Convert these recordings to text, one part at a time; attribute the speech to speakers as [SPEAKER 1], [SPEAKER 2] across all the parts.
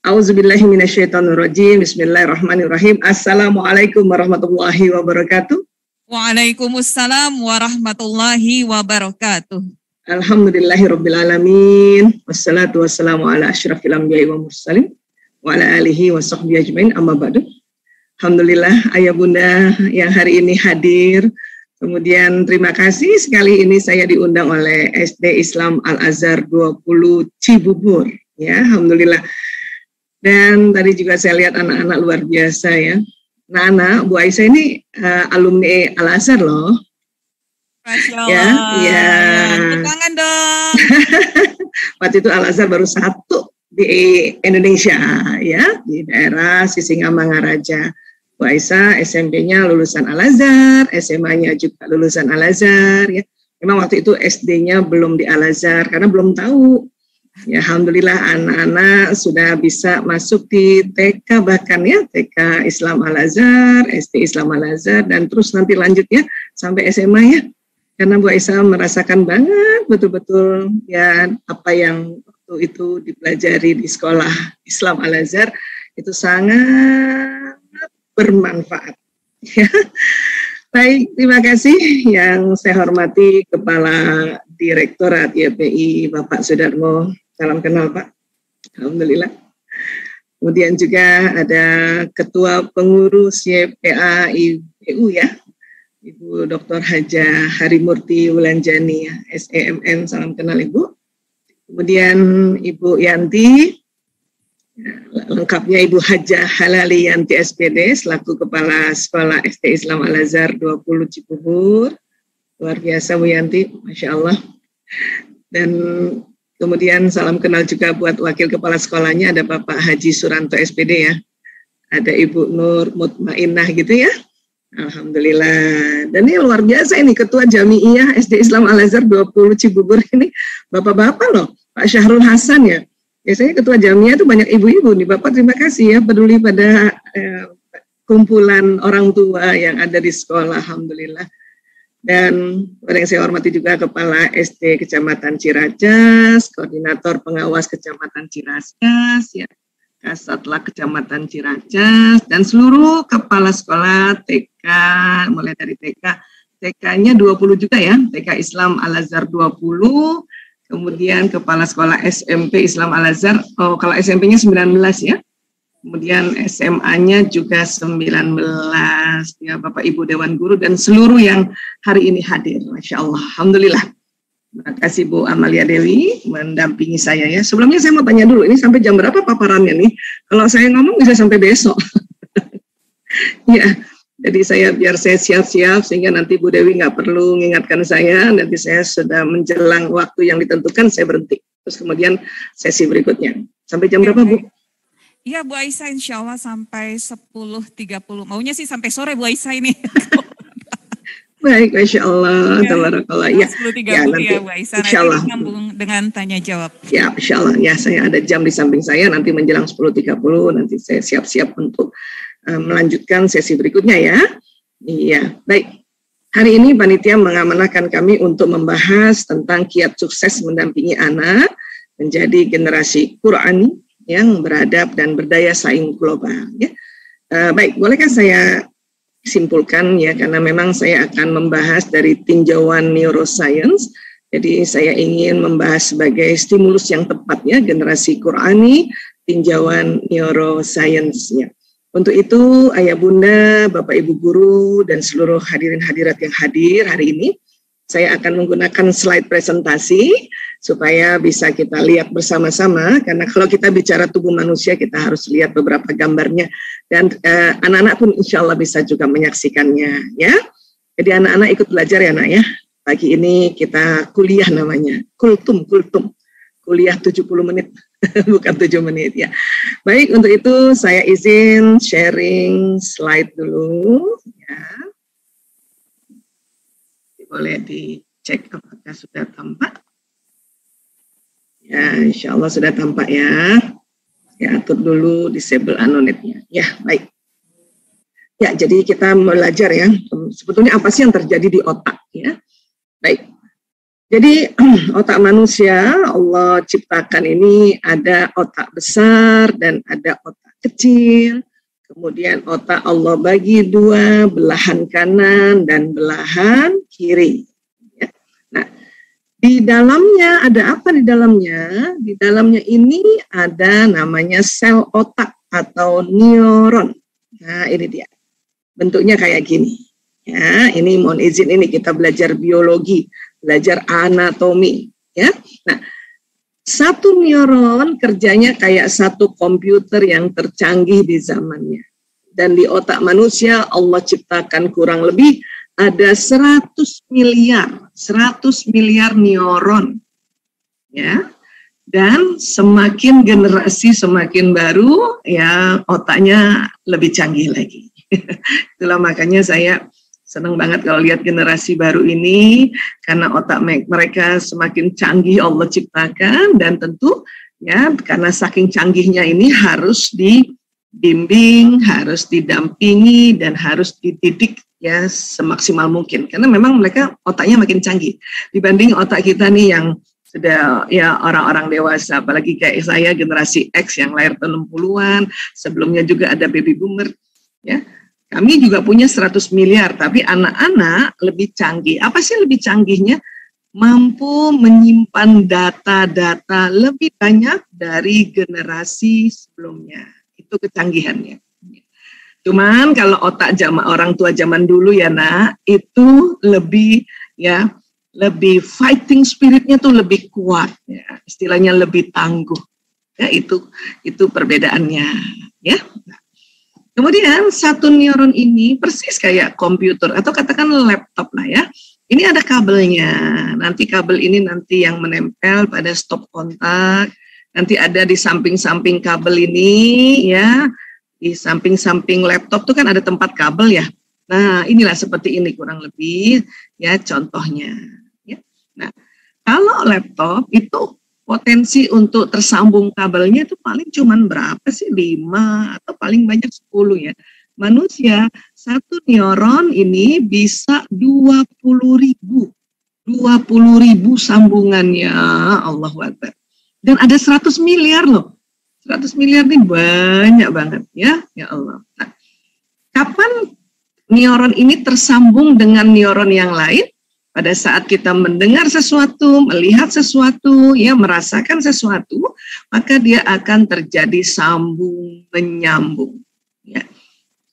[SPEAKER 1] Auzubillahi minasyaitonirrajim. Bismillahirrahmanirrahim. Assalamualaikum warahmatullahi wabarakatuh.
[SPEAKER 2] Waalaikumsalam warahmatullahi wabarakatuh.
[SPEAKER 1] Alhamdulillahirabbil alamin. Wassalatu wassalamu ala asyrafil anbiya'i wa mursalin wa ala alihi wa sahbihi ajmain. Amma ba'du. Alhamdulillah ayah bunda yang hari ini hadir. Kemudian terima kasih sekali ini saya diundang oleh SD Islam Al-Azhar 20 Cibubur. Ya, alhamdulillah. Dan tadi juga saya lihat anak-anak luar biasa ya. Nah, Bu Aisyah ini alumni Al-Azhar loh.
[SPEAKER 2] Masya Allah.
[SPEAKER 1] Ya.
[SPEAKER 2] Tangan dong.
[SPEAKER 1] Waktu itu Al-Azhar baru satu di Indonesia ya, di daerah Sisingamangaraja. Bu Aisyah SMP-nya lulusan Al-Azhar, SMA-nya juga lulusan Al-Azhar ya. Memang waktu itu SD-nya belum di Al-Azhar karena belum tahu. Ya, alhamdulillah anak-anak sudah bisa masuk di TK bahkan ya, TK Islam Al-Azhar, SD Islam Al-Azhar, dan terus nanti lanjutnya sampai SMA ya. Karena Bu Aisyah merasakan banget betul-betul ya apa yang waktu itu dipelajari di sekolah Islam Al-Azhar itu sangat bermanfaat. Ya. Baik, terima kasih yang saya hormati Kepala Direktorat YPI Bapak Sudarmo. Salam kenal Pak. Alhamdulillah. Kemudian juga ada Ketua Pengurus YPA IPU ya, Ibu Dr. Haja Harimurti Wulanjani ya, SEMN. Salam kenal Ibu. Kemudian Ibu Yanti, ya, lengkapnya Ibu Haja Halali Yanti SPD selaku Kepala Sekolah SD Islam Al-Azhar 20 Cibubur. Luar biasa Bu Yanti, Masya Allah. Dan kemudian salam kenal juga buat wakil kepala sekolahnya, ada Bapak Haji Suranto SPD ya. Ada Ibu Nur Mutmainah gitu ya. Alhamdulillah. Dan ini luar biasa ini Ketua Jami'iyah SD Islam Al-Azhar 20 Cibubur ini. Bapak-bapak loh, Pak Syahrul Hasan ya. Biasanya Ketua Jami'iyah itu banyak ibu-ibu nih. Bapak terima kasih ya peduli pada kumpulan orang tua yang ada di sekolah. Alhamdulillah. Dan yang saya hormati juga Kepala SD Kecamatan Ciracas, Koordinator Pengawas Kecamatan Ciracas, ya, Kasatlah Kecamatan Ciracas, dan seluruh kepala sekolah TK, mulai dari TK-nya 20 juga ya, TK Islam Al-Azhar 20, kemudian kepala sekolah SMP Islam Al-Azhar, kalau SMP-nya 19 ya. Kemudian SMA-nya juga 19, ya Bapak Ibu Dewan Guru dan seluruh yang hari ini hadir, Masya Allah, Alhamdulillah. Terima kasih Bu Amalia Dewi mendampingi saya ya. Sebelumnya saya mau tanya dulu, ini sampai jam berapa paparannya nih? Kalau saya ngomong bisa sampai besok. Ya, jadi biar saya siap-siap sehingga nanti Bu Dewi nggak perlu mengingatkan saya, nanti saya sudah menjelang waktu yang ditentukan saya berhenti. Terus kemudian sesi berikutnya. Sampai jam berapa Bu?
[SPEAKER 2] Iya Bu Aisyah insya Allah sampai 10.30. Maunya sih sampai sore Bu Aisyah ini.
[SPEAKER 1] Baik, Masya Allah, tabarakallah. Ya,
[SPEAKER 2] 10.30
[SPEAKER 1] nanti,
[SPEAKER 2] ya Bu Aisyah.
[SPEAKER 1] Insya Allah.
[SPEAKER 2] Nanti nyambung dengan tanya jawab.
[SPEAKER 1] Ya, Insya Allah. Ya, saya ada jam di samping saya, nanti menjelang 10.30, nanti saya siap-siap untuk melanjutkan sesi berikutnya ya. Iya, baik. Hari ini panitia mengamanahkan kami untuk membahas tentang kiat sukses mendampingi anak menjadi generasi Qur'ani yang beradab dan berdaya saing global ya. Baik, bolehkah saya simpulkan ya, karena memang saya akan membahas dari tinjauan neuroscience. Jadi saya ingin membahas sebagai stimulus yang tepat ya, generasi Qur'ani, tinjauan neuroscience ya. Untuk itu ayah bunda, bapak ibu guru dan seluruh hadirin hadirat yang hadir hari ini, saya akan menggunakan slide presentasi supaya bisa kita lihat bersama-sama, karena kalau kita bicara tubuh manusia kita harus lihat beberapa gambarnya, dan anak-anak pun insya Allah bisa juga menyaksikannya ya. Jadi anak-anak ikut belajar ya nak ya. Pagi ini kita kuliah namanya, kultum, kuliah 70 menit, bukan 7 menit ya. Baik, untuk itu saya izin sharing slide dulu ya. Boleh dicek apakah sudah tampak. Ya, insya Allah sudah tampak ya. Ya, atur dulu disable anonetnya. Ya, baik. Ya, jadi kita belajar ya, sebetulnya apa sih yang terjadi di otak ya. Baik. Jadi otak manusia Allah ciptakan ini ada otak besar dan ada otak kecil. Kemudian otak Allah bagi dua, belahan kanan dan belahan kiri. Ya. Nah, di dalamnya ada apa di dalamnya? Di dalamnya ini ada namanya sel otak atau neuron. Nah, ini dia. Bentuknya kayak gini. Ya, ini mohon izin ini kita belajar biologi, belajar anatomi, ya. Nah, satu neuron kerjanya kayak satu komputer yang tercanggih di zamannya. Dan di otak manusia Allah ciptakan kurang lebih ada 100 miliar neuron. Ya. Dan semakin generasi semakin baru, ya otaknya lebih canggih lagi. Itulah makanya saya senang banget kalau lihat generasi baru ini, karena otak mereka semakin canggih Allah ciptakan, dan tentu ya karena saking canggihnya ini harus dibimbing, harus didampingi, dan harus dididik ya semaksimal mungkin. Karena memang mereka otaknya makin canggih dibanding otak kita nih yang sudah ya orang-orang dewasa, apalagi kayak saya generasi X yang lahir tahun 60-an, sebelumnya juga ada baby boomer ya. Kami juga punya 100 miliar, tapi anak-anak lebih canggih. Apa sih lebih canggihnya? Mampu menyimpan data-data lebih banyak dari generasi sebelumnya. Itu kecanggihannya. Cuman kalau otak orang tua zaman dulu ya nak, itu lebih fighting spiritnya tuh lebih kuat. Ya. Istilahnya lebih tangguh. Ya, itu perbedaannya. Ya. Kemudian satu neuron ini persis kayak komputer atau katakan laptop lah ya. Ini ada kabelnya. Nanti kabel ini nanti yang menempel pada stop kontak. Nanti ada di samping-samping kabel ini ya. Di samping-samping laptop tuh kan ada tempat kabel ya. Nah, inilah seperti ini kurang lebih ya contohnya. Ya. Nah, kalau laptop itu potensi untuk tersambung kabelnya itu paling cuman berapa sih? 5 atau paling banyak 10 ya. Manusia, satu neuron ini bisa 20.000 sambungannya. Allahu Akbar. Dan ada 100 miliar loh. 100 miliar ini banyak banget ya. Ya Allah. Nah, kapan neuron ini tersambung dengan neuron yang lain? Pada saat kita mendengar sesuatu, melihat sesuatu, ya merasakan sesuatu, maka dia akan terjadi sambung menyambung. Ya.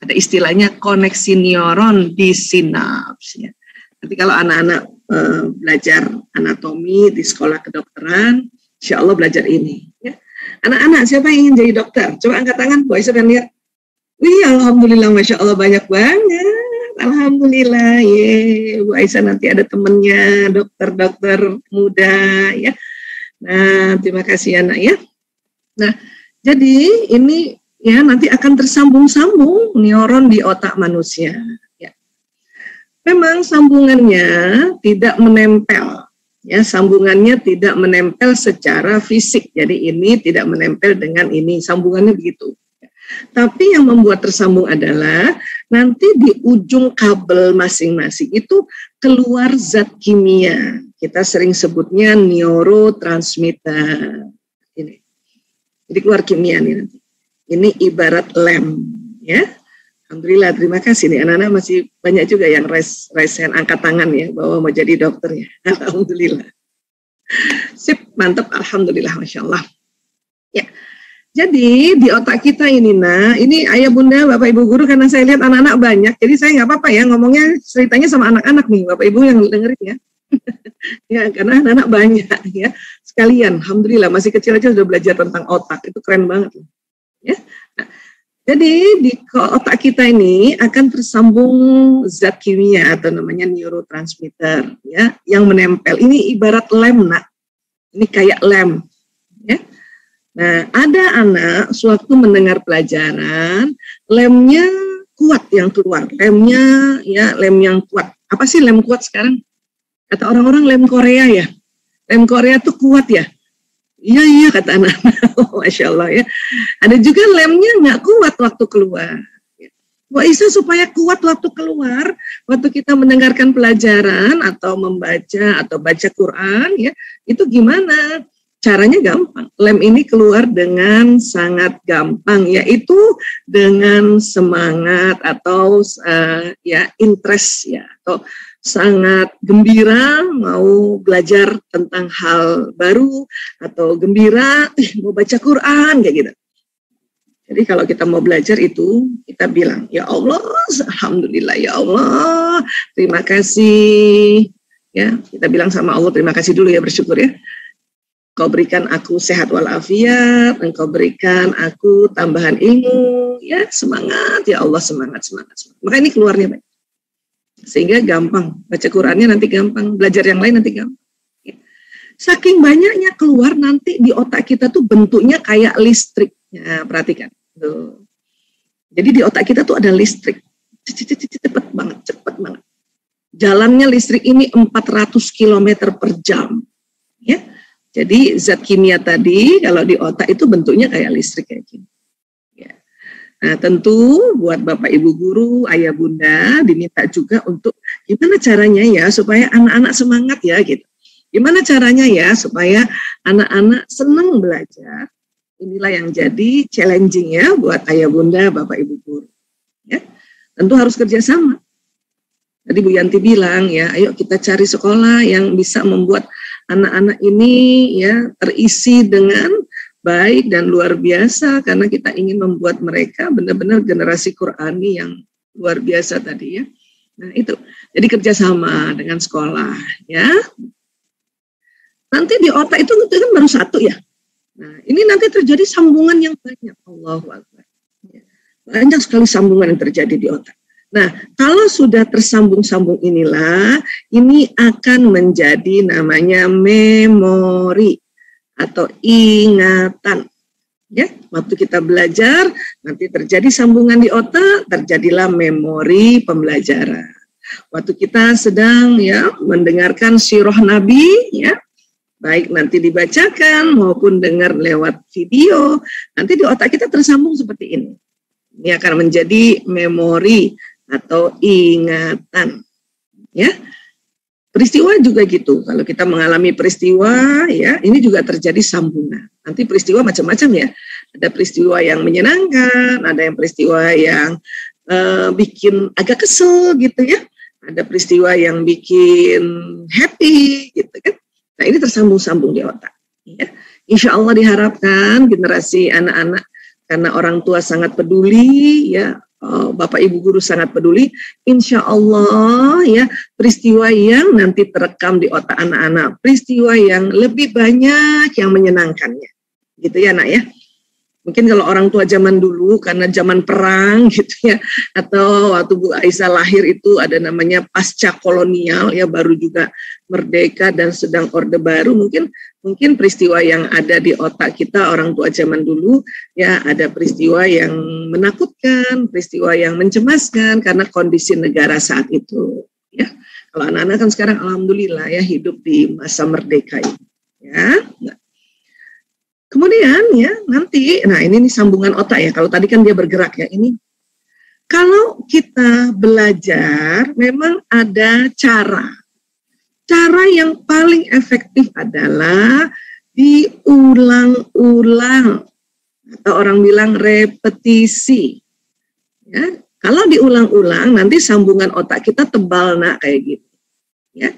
[SPEAKER 1] Ada istilahnya koneksi neuron di sinaps. Ya. Nanti kalau anak-anak belajar anatomi di sekolah kedokteran, insya Allah belajar ini. Ya. Anak-anak siapa yang ingin jadi dokter? Coba angkat tangan, Bu Aisyah dan lihat. Wih, alhamdulillah, masya Allah banyak banget. Alhamdulillah, ye, Bu Aisyah nanti ada temennya, dokter-dokter muda, ya. Nah, terima kasih anak ya. Nah, jadi ini ya nanti akan tersambung-sambung neuron di otak manusia. Ya. Memang sambungannya tidak menempel, ya sambungannya tidak menempel secara fisik. Jadi ini tidak menempel dengan ini, sambungannya begitu. Tapi yang membuat tersambung adalah nanti di ujung kabel masing-masing itu keluar zat kimia. Kita sering sebutnya neurotransmitter. Ini. Jadi keluar kimia nih nanti. Ini ibarat lem, ya. Alhamdulillah, terima kasih nih. Anak-anak masih banyak juga yang raise hand, angkat tangan ya, bahwa mau jadi dokter ya. Alhamdulillah. Sip, mantap. Alhamdulillah, Masya Allah. Ya. Jadi di otak kita ini, nah, ini ayah bunda, bapak ibu guru, karena saya lihat anak-anak banyak, jadi saya nggak apa-apa ya ngomongnya ceritanya sama anak-anak nih, bapak ibu yang dengerin ya. Ya, karena anak-anak banyak ya. Sekalian, alhamdulillah masih kecil aja sudah belajar tentang otak, itu keren banget. Ya. Nah, jadi di otak kita ini akan tersambung zat kimia atau namanya neurotransmitter ya, yang menempel. Ini ibarat lem, nak. Ini kayak lem, ya. Nah, ada anak sewaktu mendengar pelajaran, lemnya kuat yang keluar, lemnya ya lem yang kuat. Apa sih lem kuat sekarang? Kata orang-orang lem Korea ya, lem Korea tuh kuat ya. Iya kata anak-anak, Masya Allah ya. Ada juga lemnya nggak kuat waktu keluar. Bu Aisyah supaya kuat waktu keluar, waktu kita mendengarkan pelajaran atau membaca atau baca Quran ya, itu gimana? Caranya gampang. Lem ini keluar dengan sangat gampang, yaitu dengan semangat atau ya interest ya, atau sangat gembira mau belajar tentang hal baru atau gembira mau baca Quran kayak gitu. Jadi kalau kita mau belajar itu kita bilang, ya Allah, alhamdulillah ya Allah, terima kasih. Ya, kita bilang sama Allah terima kasih dulu ya, bersyukur ya. Kau berikan aku sehat walafiat, Engkau berikan aku tambahan ilmu, ya semangat, ya Allah semangat. Maka ini keluarnya baik. Sehingga gampang, baca Qurannya nanti gampang, belajar yang lain nanti gampang. Ya. Saking banyaknya keluar nanti di otak kita tuh bentuknya kayak listrik. Ya, perhatikan. Tuh. Jadi di otak kita tuh ada listrik. Cepet banget. Jalannya listrik ini 400 km per jam. Ya. Jadi zat kimia tadi kalau di otak itu bentuknya kayak listrik kayak gini. Ya. Nah tentu buat Bapak Ibu guru, ayah bunda diminta juga untuk gimana caranya ya supaya anak-anak semangat ya gitu. Gimana caranya ya supaya anak-anak senang belajar. Inilah yang jadi challenging ya buat ayah bunda, Bapak Ibu guru. Ya. Tentu harus kerjasama. Tadi Bu Yanti bilang ya, ayo kita cari sekolah yang bisa membuat anak-anak ini ya terisi dengan baik dan luar biasa karena kita ingin membuat mereka benar-benar generasi Qurani yang luar biasa tadi ya. Nah itu, jadi kerjasama dengan sekolah ya. Nanti di otak itu kan baru satu ya. Nah ini nanti terjadi sambungan yang banyak. Allahu Akbar. Banyak sekali sambungan yang terjadi di otak. Nah, kalau sudah tersambung-sambung inilah, ini akan menjadi namanya memori atau ingatan. Ya, waktu kita belajar, nanti terjadi sambungan di otak, terjadilah memori pembelajaran. Waktu kita sedang ya mendengarkan sirah Nabi, ya, baik nanti dibacakan maupun dengar lewat video, nanti di otak kita tersambung seperti ini. Ini akan menjadi memori atau ingatan, ya. Peristiwa juga gitu. Kalau kita mengalami peristiwa, ya, ini juga terjadi sambungan. Nanti peristiwa macam-macam ya. Ada peristiwa yang menyenangkan, ada yang peristiwa yang bikin agak kesel gitu ya. Ada peristiwa yang bikin happy gitu kan. Nah ini tersambung-sambung di otak. Ya. Insya Allah diharapkan generasi anak-anak karena orang tua sangat peduli, ya. Bapak Ibu guru sangat peduli, insya Allah ya peristiwa yang nanti terekam di otak anak-anak, peristiwa yang lebih banyak yang menyenangkannya, gitu ya nak ya. Mungkin kalau orang tua zaman dulu karena zaman perang gitu ya, atau waktu Bu Aisyah lahir itu ada namanya pasca kolonial ya, baru juga merdeka dan sedang orde baru, mungkin peristiwa yang ada di otak kita orang tua zaman dulu ya ada peristiwa yang menakutkan, peristiwa yang mencemaskan karena kondisi negara saat itu ya. Kalau anak-anak kan sekarang alhamdulillah ya hidup di masa merdeka ini ya. Nah, kemudian ya nanti, nah ini nih sambungan otak ya, kalau tadi kan dia bergerak ya, ini kalau kita belajar memang ada cara yang paling efektif adalah diulang-ulang atau orang bilang repetisi ya. Kalau diulang-ulang nanti sambungan otak kita tebal nak kayak gitu ya.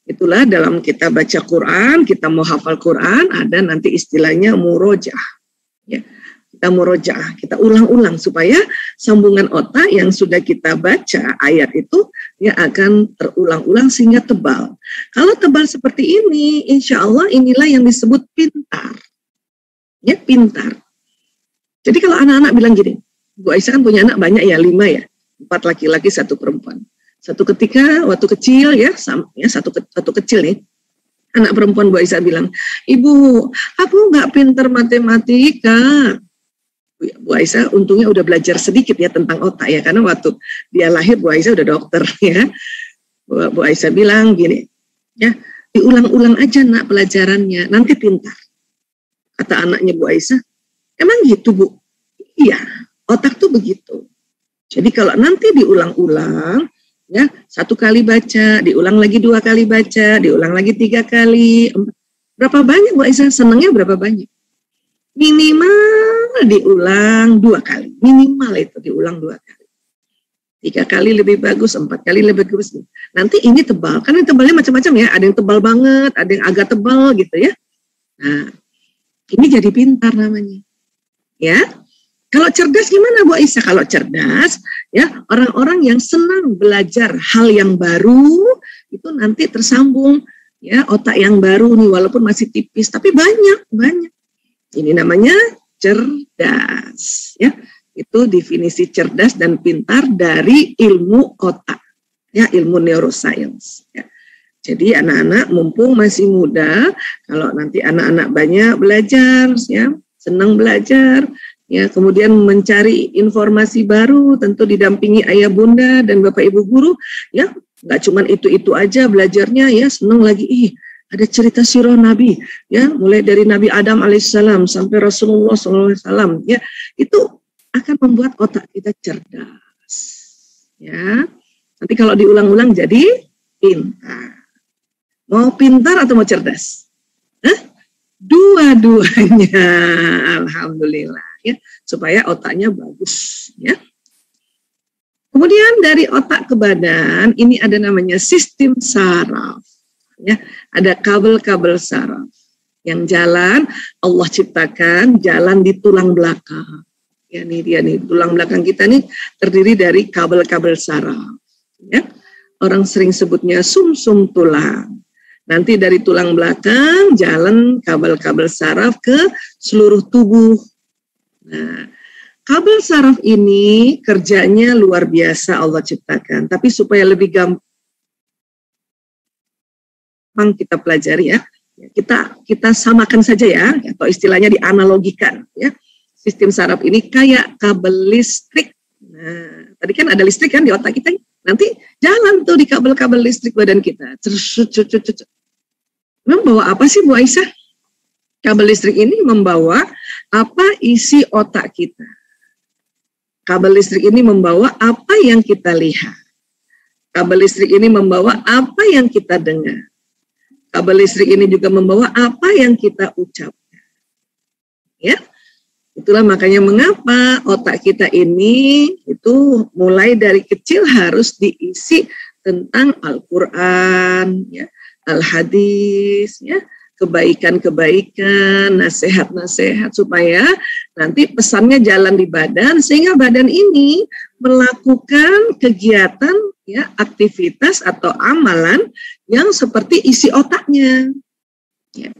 [SPEAKER 1] Itulah dalam kita baca Quran, kita mau hafal Quran, ada nanti istilahnya murojaah. Ya. Kita murojaah, kita ulang-ulang supaya sambungan otak yang sudah kita baca ayat itu ya akan terulang-ulang sehingga tebal. Kalau tebal seperti ini, insya Allah inilah yang disebut pintar. Ya, pintar. Jadi kalau anak-anak bilang gini, Bu Aisyah kan punya anak banyak ya, 5 ya, 4 laki-laki, 1 perempuan. Satu ketika waktu kecil ya, satu kecil nih, anak perempuan Bu Aisyah bilang, Ibu, aku nggak pinter matematika. Bu Aisyah untungnya udah belajar sedikit ya tentang otak ya, karena waktu dia lahir Bu Aisyah udah dokter ya. Bu Aisyah bilang gini, ya diulang-ulang aja nak pelajarannya, nanti pintar. Kata anaknya Bu Aisyah, emang gitu Bu? Iya, otak tuh begitu. Jadi kalau nanti diulang-ulang, ya 1 kali baca, diulang lagi 2 kali baca, diulang lagi 3 kali, berapa banyak Bu Aisyah? Senangnya berapa banyak? Minimal diulang 2 kali, minimal itu diulang 2 kali. 3 kali lebih bagus, 4 kali lebih bagus. Nanti ini tebal, kan ini tebalnya macam-macam ya, ada yang tebal banget, ada yang agak tebal gitu ya. Nah, ini jadi pintar namanya. Ya. Kalau cerdas gimana Bu Aisyah? Kalau cerdas, ya orang-orang yang senang belajar hal yang baru itu nanti tersambung, ya otak yang baru nih walaupun masih tipis, tapi banyak. Ini namanya cerdas, ya. Itu definisi cerdas dan pintar dari ilmu otak, ya ilmu neuroscience. Ya. Jadi anak-anak mumpung masih muda, kalau nanti anak-anak banyak belajar, ya senang belajar. Ya, kemudian mencari informasi baru, tentu didampingi ayah bunda dan bapak ibu guru, ya nggak cuma itu aja belajarnya, ya seneng lagi, ada cerita sirah Nabi, ya mulai dari Nabi Adam alaihissalam sampai Rasulullah SAW, ya itu akan membuat otak kita cerdas, ya nanti kalau diulang-ulang jadi pintar. Mau pintar atau mau cerdas? Dua-duanya, alhamdulillah. Ya, supaya otaknya bagus, ya. Kemudian dari otak ke badan ini ada namanya sistem saraf, ya. Ada kabel-kabel saraf yang jalan Allah ciptakan jalan di tulang belakang. Ya, nih dia nih tulang belakang kita nih terdiri dari kabel-kabel saraf, ya. Orang sering sebutnya sumsum tulang. Nanti dari tulang belakang jalan kabel-kabel saraf ke seluruh tubuh. Nah, kabel saraf ini kerjanya luar biasa Allah ciptakan. Tapi supaya lebih gampang kita pelajari ya, kita samakan saja ya, atau istilahnya dianalogikan ya. Sistem saraf ini kayak kabel listrik. Nah, tadi kan ada listrik kan di otak kita. Nanti jalan tuh di kabel-kabel listrik badan kita. Membawa apa sih Bu Aisyah? Kabel listrik ini membawa apa isi otak kita. Kabel listrik ini membawa apa yang kita lihat. Kabel listrik ini membawa apa yang kita dengar. Kabel listrik ini juga membawa apa yang kita ucapkan. Ya, itulah makanya mengapa otak kita ini itu mulai dari kecil harus diisi tentang Al-Quran, ya, Al-Hadis, ya, kebaikan-kebaikan, nasihat-nasihat supaya nanti pesannya jalan di badan sehingga badan ini melakukan kegiatan ya aktivitas atau amalan yang seperti isi otaknya. Ya.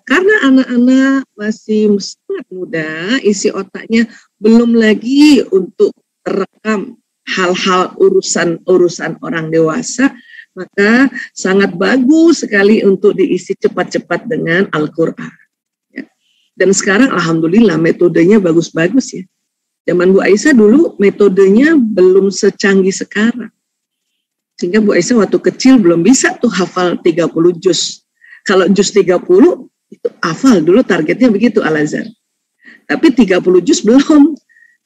[SPEAKER 1] Karena anak-anak masih sangat muda, isi otaknya belum lagi untuk terekam hal-hal urusan orang dewasa, maka sangat bagus sekali untuk diisi cepat-cepat dengan Al-Quran. Ya. Dan sekarang alhamdulillah metodenya bagus-bagus ya. Zaman Bu Aisyah dulu metodenya belum secanggih sekarang. Sehingga Bu Aisyah waktu kecil belum bisa tuh hafal 30 juz. Kalau juz 30 itu hafal dulu targetnya begitu Al-Azhar. Tapi 30 juz belum.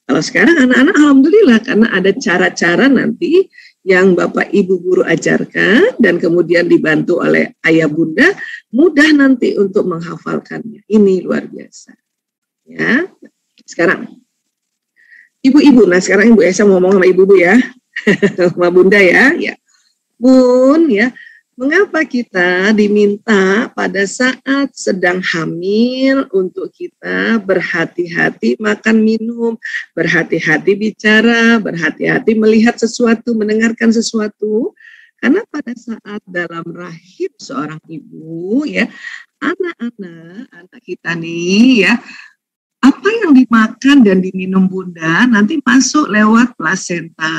[SPEAKER 1] Kalau sekarang anak-anak alhamdulillah karena ada cara-cara nanti yang Bapak Ibu guru ajarkan dan kemudian dibantu oleh ayah bunda, mudah nanti untuk menghafalkannya. Ini luar biasa. Ya. Sekarang ibu-ibu, nah sekarang Ibu Esa ngomong sama ibu-ibu ya. Sama bunda ya. Ya. Bun ya, mengapa kita diminta pada saat sedang hamil untuk kita berhati-hati makan minum, berhati-hati bicara, berhati-hati melihat sesuatu, mendengarkan sesuatu? Karena pada saat dalam rahim seorang ibu ya, anak kita nih ya, apa yang dimakan dan diminum bunda nanti masuk lewat plasenta.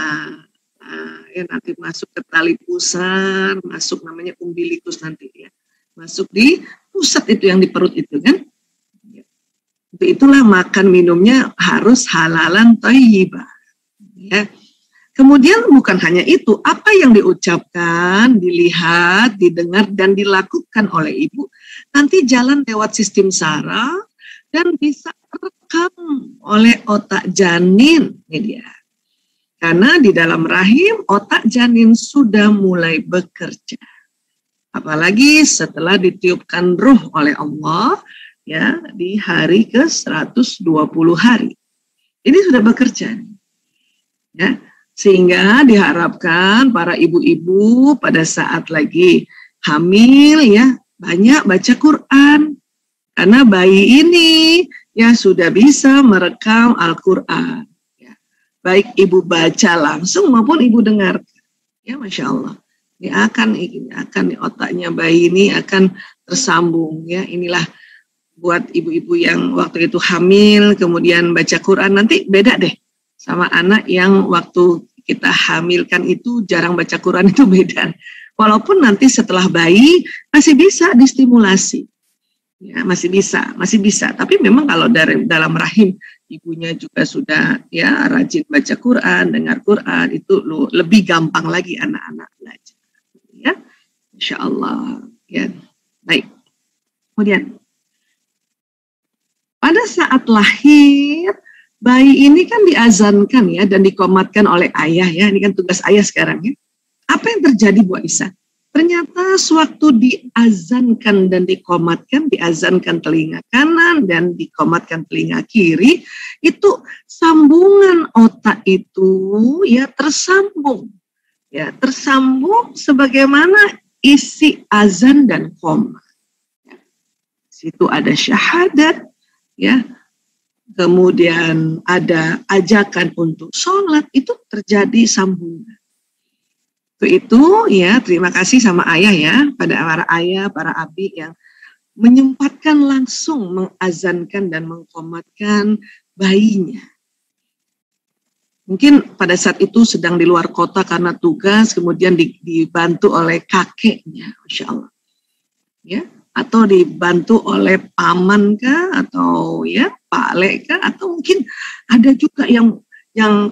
[SPEAKER 1] Ya nanti masuk ke tali pusar, masuk namanya umbilikus nanti ya, masuk di pusat itu yang di perut itu kan. Itulah makan minumnya harus halalan thayyibah. Ya. Kemudian bukan hanya itu, apa yang diucapkan, dilihat, didengar dan dilakukan oleh ibu nanti jalan lewat sistem saraf dan bisa terekam oleh otak janin. Ini dia. Karena di dalam rahim otak janin sudah mulai bekerja. Apalagi setelah ditiupkan ruh oleh Allah ya di hari ke-120 hari. Ini sudah bekerja. Ya, sehingga diharapkan para ibu-ibu pada saat lagi hamil ya banyak baca Quran. Karena bayi ini ya sudah bisa merekam Al-Quran. Ya. Baik ibu baca langsung maupun ibu dengar. Ya, Masya Allah. Ini akan di otaknya bayi ini akan tersambung ya. Inilah buat ibu-ibu yang waktu itu hamil kemudian baca Quran, nanti beda deh sama anak yang waktu kita hamilkan itu jarang baca Quran, itu beda. Walaupun nanti setelah bayi masih bisa distimulasi. Ya, masih bisa. Tapi memang kalau dari dalam rahim ibunya juga sudah ya rajin baca Quran, dengar Quran, itu lebih gampang lagi anak-anak belajar. Ya, Insya Allah. Ya, baik. Kemudian pada saat lahir bayi ini kan diazankan ya dan dikomatkan oleh ayah ya. Ini kan tugas ayah sekarang ya. Apa yang terjadi Bu Aisyah? Ternyata sewaktu diazankan dan dikomatkan, diazankan telinga kanan dan dikomatkan telinga kiri, itu sambungan otak itu ya tersambung. Ya, tersambung sebagaimana isi azan dan qomat. Ya. Situ ada syahadat, ya. Kemudian ada ajakan untuk sholat, itu terjadi sambungan. Itu ya, terima kasih sama ayah ya, pada para ayah, para abi yang menyempatkan langsung mengazankan dan mengqomatkan bayinya. Mungkin pada saat itu sedang di luar kota karena tugas, kemudian dibantu oleh kakeknya, Masya Allah. Ya, atau dibantu oleh paman kah, atau ya Pak Le kah, atau mungkin ada juga yang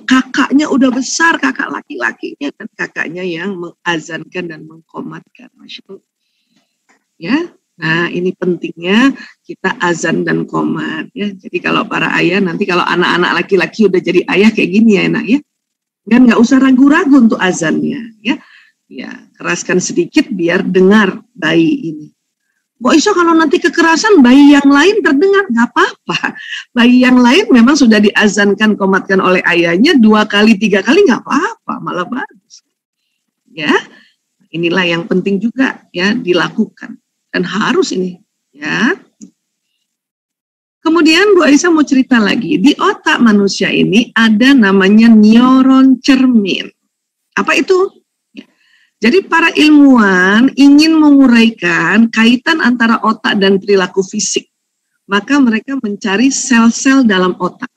[SPEAKER 1] kakaknya udah besar, kakak laki-lakinya dan kakaknya yang mengazankan dan mengqomatkan, Masya Allah. Ya, nah ini pentingnya kita azan dan qomat ya. Jadi kalau para ayah nanti kalau anak-anak laki-laki udah jadi ayah kayak gini ya enak ya. Dan nggak usah ragu-ragu untuk azannya ya. Ya, keraskan sedikit biar dengar bayi ini. Bu Aisyah kalau nanti kekerasan bayi yang lain terdengar, nggak apa-apa. Bayi yang lain memang sudah diazankan, qomatkan oleh ayahnya 2 kali, 3 kali nggak apa-apa, malah bagus. Ya, inilah yang penting juga ya dilakukan dan harus ini ya. Kemudian Bu Aisyah mau cerita lagi, di otak manusia ini ada namanya neuron cermin. Apa itu? Jadi para ilmuwan ingin menguraikan kaitan antara otak dan perilaku fisik. Maka mereka mencari sel-sel dalam otak.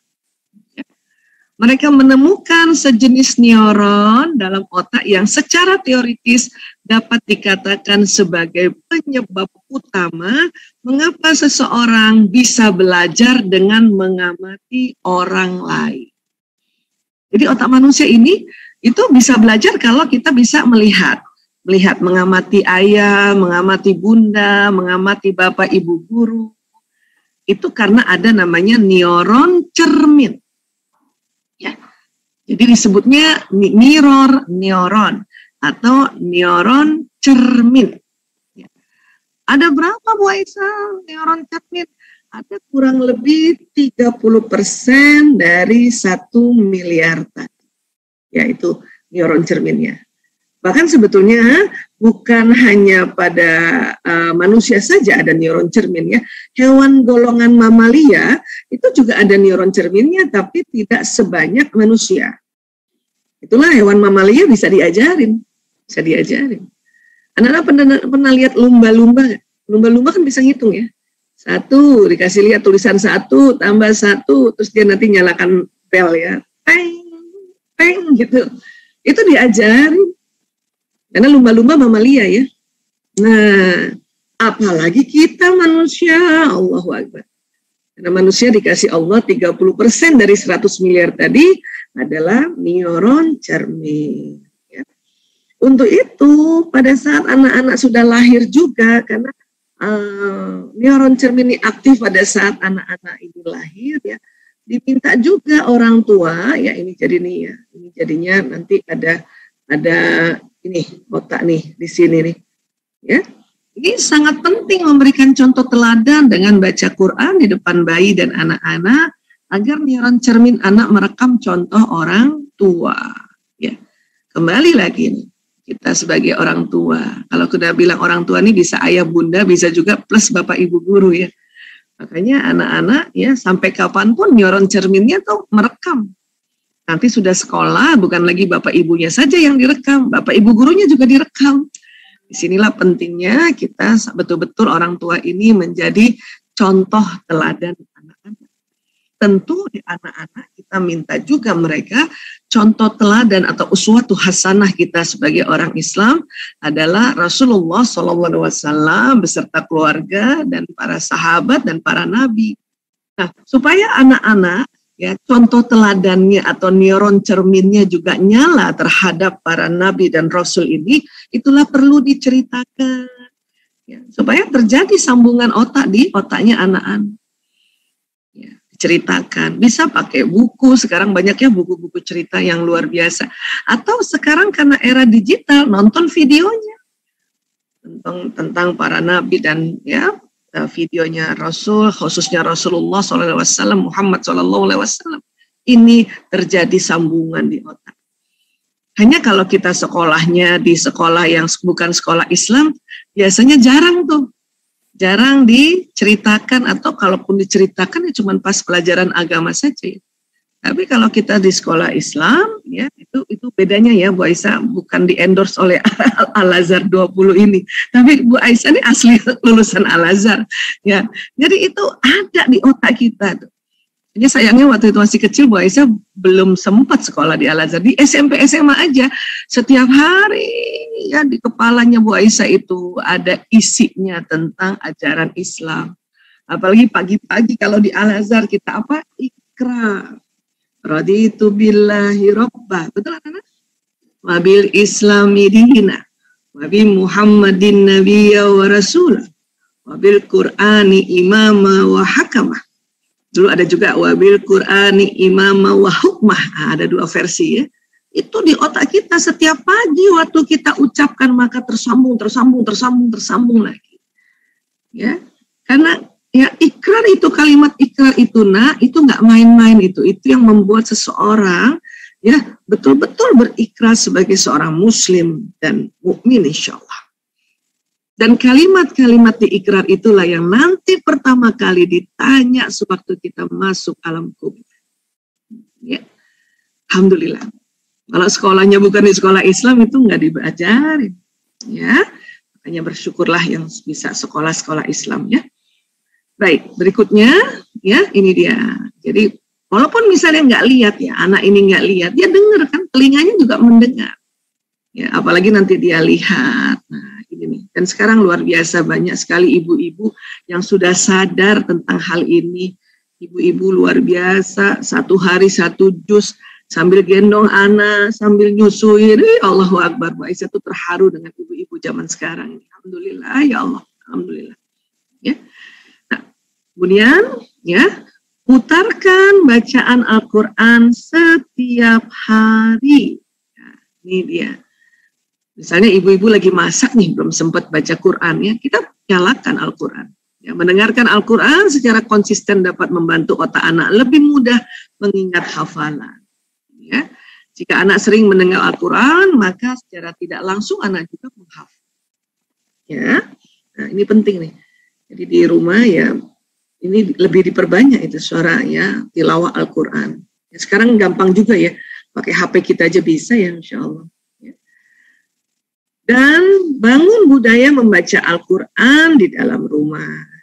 [SPEAKER 1] Mereka menemukan sejenis neuron dalam otak yang secara teoritis dapat dikatakan sebagai penyebab utama mengapa seseorang bisa belajar dengan mengamati orang lain. Jadi otak manusia ini itu bisa belajar kalau kita bisa melihat, mengamati ayah, mengamati bunda, mengamati bapak ibu guru. Itu karena ada namanya neuron cermin. Ya. Jadi disebutnya mirror neuron atau neuron cermin. Ya. Ada berapa Bu Aisyah neuron cermin? Ada kurang lebih 30% dari 1 miliar tadi. Yaitu neuron cerminnya. Bahkan sebetulnya bukan hanya pada manusia saja ada neuron cermin ya. Hewan golongan mamalia itu juga ada neuron cerminnya, tapi tidak sebanyak manusia. Itulah hewan mamalia bisa diajarin. Anak-anak pernah lihat lumba-lumba? Lumba-lumba kan bisa ngitung ya. 1, dikasih lihat tulisan 1, tambah 1, terus dia nanti nyalakan bel ya. Peng gitu. Itu diajarin. Karena lumba-lumba mamalia ya. Nah, apalagi kita manusia, Allahu Akbar. Karena manusia dikasih Allah 30% dari 100 miliar tadi adalah neuron cermin. Ya. Untuk itu, pada saat anak-anak sudah lahir juga, karena neuron cermin ini aktif pada saat anak-anak ini lahir ya, diminta juga orang tua ya, ini jadi nih ya, ini jadinya nanti ada ini otak nih di sini nih ya. Ini sangat penting memberikan contoh teladan dengan baca Quran di depan bayi dan anak-anak agar neuron cermin anak merekam contoh orang tua ya. Kembali lagi nih, kita sebagai orang tua, kalau kita bilang orang tua ini bisa ayah bunda, bisa juga plus bapak ibu guru ya. Makanya anak-anak ya sampai kapanpun neuron cerminnya tuh merekam. Nanti sudah sekolah bukan lagi bapak ibunya saja yang direkam, bapak ibu gurunya juga direkam. Disinilah pentingnya kita betul-betul orang tua ini menjadi contoh teladan anak-anak. Tentu di anak-anak kita minta juga mereka contoh teladan atau uswatu hasanah kita sebagai orang Islam adalah Rasulullah SAW beserta keluarga dan para sahabat dan para nabi. Nah, supaya anak-anak ya contoh teladannya atau neuron cerminnya juga nyala terhadap para nabi dan rasul ini, itulah perlu diceritakan ya, supaya terjadi sambungan otak di otaknya anak-anak. Ya, ceritakan, bisa pakai buku, sekarang banyaknya buku-buku cerita yang luar biasa, atau sekarang karena era digital nonton videonya tentang para nabi dan ya videonya Rasul, khususnya Rasulullah SAW, Muhammad SAW, ini terjadi sambungan di otak. Hanya kalau kita sekolahnya di sekolah yang bukan sekolah Islam, biasanya jarang diceritakan, atau kalaupun diceritakan ya cuma pas pelajaran agama saja. Tapi kalau kita di sekolah Islam, ya itu bedanya ya Bu Aisyah, bukan di endorse oleh Al-Azhar 20 ini, tapi Bu Aisyah ini asli lulusan Al-Azhar, ya. Jadi itu ada di otak kita tuh. Hanya sayangnya waktu itu masih kecil Bu Aisyah belum sempat sekolah di Al-Azhar. Di SMP SMA aja setiap hari ya di kepalanya Bu Aisyah itu ada isinya tentang ajaran Islam. Apalagi pagi-pagi kalau di Al-Azhar kita apa? Ikra. Raditu billahi robba, betul anak-anak? Wabil islami dina, wabi muhammadin nabiyya wa rasulah, wabil qur'ani imama wa hakamah. Dulu ada juga wabil qur'ani imama wa hukmah, ada dua versi ya. Itu di otak kita setiap pagi waktu kita ucapkan maka tersambung lagi. Ya, karena ya ikrar itu, kalimat ikrar itu itu nggak main-main, itu yang membuat seseorang ya betul-betul berikrar sebagai seorang muslim dan mukmin insyaallah. Dan kalimat-kalimat di ikrar itulah yang nanti pertama kali ditanya sewaktu kita masuk alam kubur. Ya, alhamdulillah. Kalau sekolahnya bukan di sekolah Islam itu nggak diajarin, ya. Makanya bersyukurlah yang bisa sekolah-sekolah Islam ya. Baik, berikutnya ya ini dia. Jadi walaupun misalnya nggak lihat ya, anak ini nggak lihat, dia dengar kan, telinganya juga mendengar. Ya, apalagi nanti dia lihat. Nah, ini nih. Dan sekarang luar biasa banyak sekali ibu-ibu yang sudah sadar tentang hal ini. Ibu-ibu luar biasa, satu hari satu juz sambil gendong anak, sambil nyusuin. Allahu Akbar, Bu Aisyah tuh terharu dengan ibu-ibu zaman sekarang. Alhamdulillah, ya Allah, alhamdulillah. Ya. Kemudian, ya, putarkan bacaan Al-Quran setiap hari. Nah, ini dia. Misalnya ibu-ibu lagi masak nih, belum sempat baca Quran, ya, kita nyalakan Al-Quran. Ya, mendengarkan Al-Quran secara konsisten dapat membantu otak anak lebih mudah mengingat hafalan. Ya, jika anak sering mendengar Al-Quran, maka secara tidak langsung anak juga menghafal. Ya, nah ini penting nih. Jadi di rumah ya, ini lebih diperbanyak itu suara ya tilawah Al-Quran. Ya, sekarang gampang juga ya, pakai HP kita aja bisa ya insya Allah. Ya. Dan bangun budaya membaca Al-Quran di dalam rumah.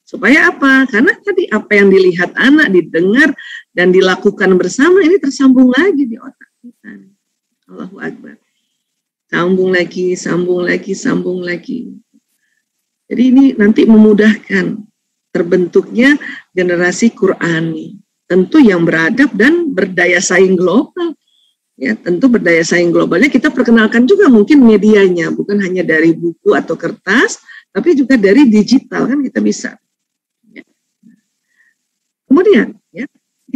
[SPEAKER 1] Supaya apa? Karena tadi apa yang dilihat anak, didengar, dan dilakukan bersama ini tersambung lagi di otak kita. Allahu Akbar. Sambung lagi, sambung lagi, sambung lagi. Jadi ini nanti memudahkan terbentuknya generasi Qurani, tentu yang beradab dan berdaya saing global. Ya, tentu berdaya saing globalnya kita perkenalkan juga mungkin medianya, bukan hanya dari buku atau kertas, tapi juga dari digital kan kita bisa. Ya. Kemudian, ya,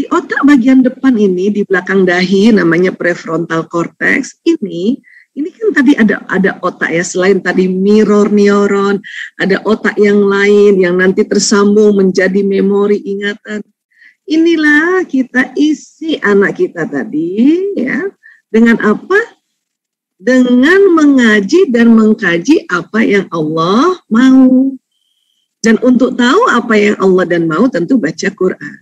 [SPEAKER 1] Di otak bagian depan ini, di belakang dahi, namanya prefrontal cortex, ini kan tadi ada otak ya, selain tadi mirror neuron, ada otak yang lain yang nanti tersambung menjadi memori ingatan. Inilah kita isi anak kita tadi ya, dengan apa? Dengan mengaji dan mengkaji apa yang Allah mau. Dan untuk tahu apa yang Allah dan mau tentu baca Quran.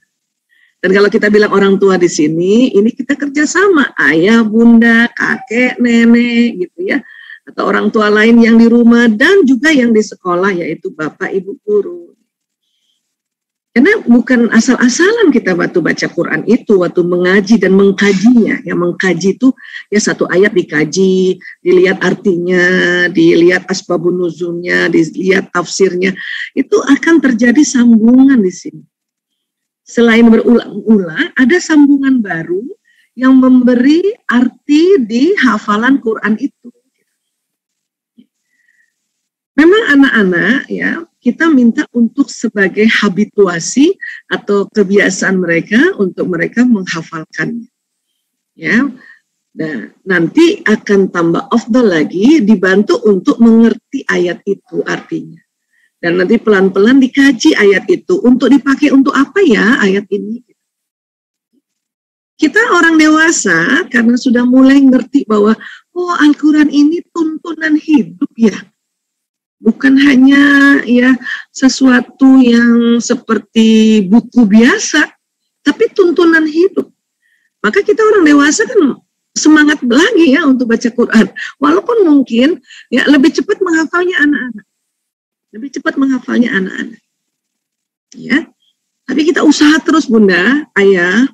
[SPEAKER 1] Dan kalau kita bilang orang tua di sini, ini kita kerjasama, ayah, bunda, kakek, nenek, gitu ya. Atau orang tua lain yang di rumah dan juga yang di sekolah, yaitu bapak, ibu guru. Karena bukan asal-asalan kita waktu baca Quran itu, waktu mengaji dan mengkajinya. Yang mengkaji itu ya satu ayat dikaji, dilihat artinya, dilihat asbabun nuzulnya, dilihat tafsirnya. Itu akan terjadi sambungan di sini. Selain berulang-ulang, ada sambungan baru yang memberi arti di hafalan Quran itu. Memang anak-anak ya, kita minta untuk sebagai habituasi atau kebiasaan mereka untuk mereka menghafalkannya. Ya. Nah, nanti akan tambah afdal lagi dibantu untuk mengerti ayat itu artinya. Dan nanti pelan-pelan dikaji ayat itu. Untuk dipakai untuk apa ya ayat ini? Kita orang dewasa karena sudah mulai ngerti bahwa oh Al-Quran ini tuntunan hidup ya. Bukan hanya ya sesuatu yang seperti buku biasa, tapi tuntunan hidup. Maka kita orang dewasa kan semangat lagi ya untuk baca Quran. Walaupun mungkin ya lebih cepat menghafalnya anak-anak. Lebih cepat menghafalnya anak-anak. Ya. Tapi kita usaha terus Bunda, Ayah,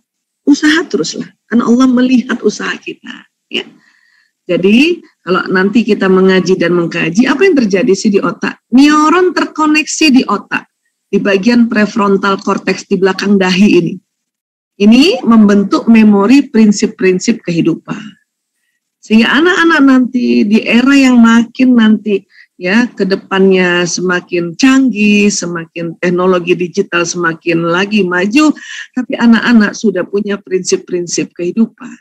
[SPEAKER 1] usaha teruslah. Karena Allah melihat usaha kita, ya. Jadi, kalau nanti kita mengaji dan mengkaji, apa yang terjadi sih di otak? Neuron terkoneksi di otak, di bagian prefrontal cortex di belakang dahi ini. Ini membentuk memori prinsip-prinsip kehidupan. Sehingga anak-anak nanti di era yang makin nanti ya ke depannya semakin canggih, semakin teknologi digital semakin lagi maju, tapi anak-anak sudah punya prinsip-prinsip kehidupan.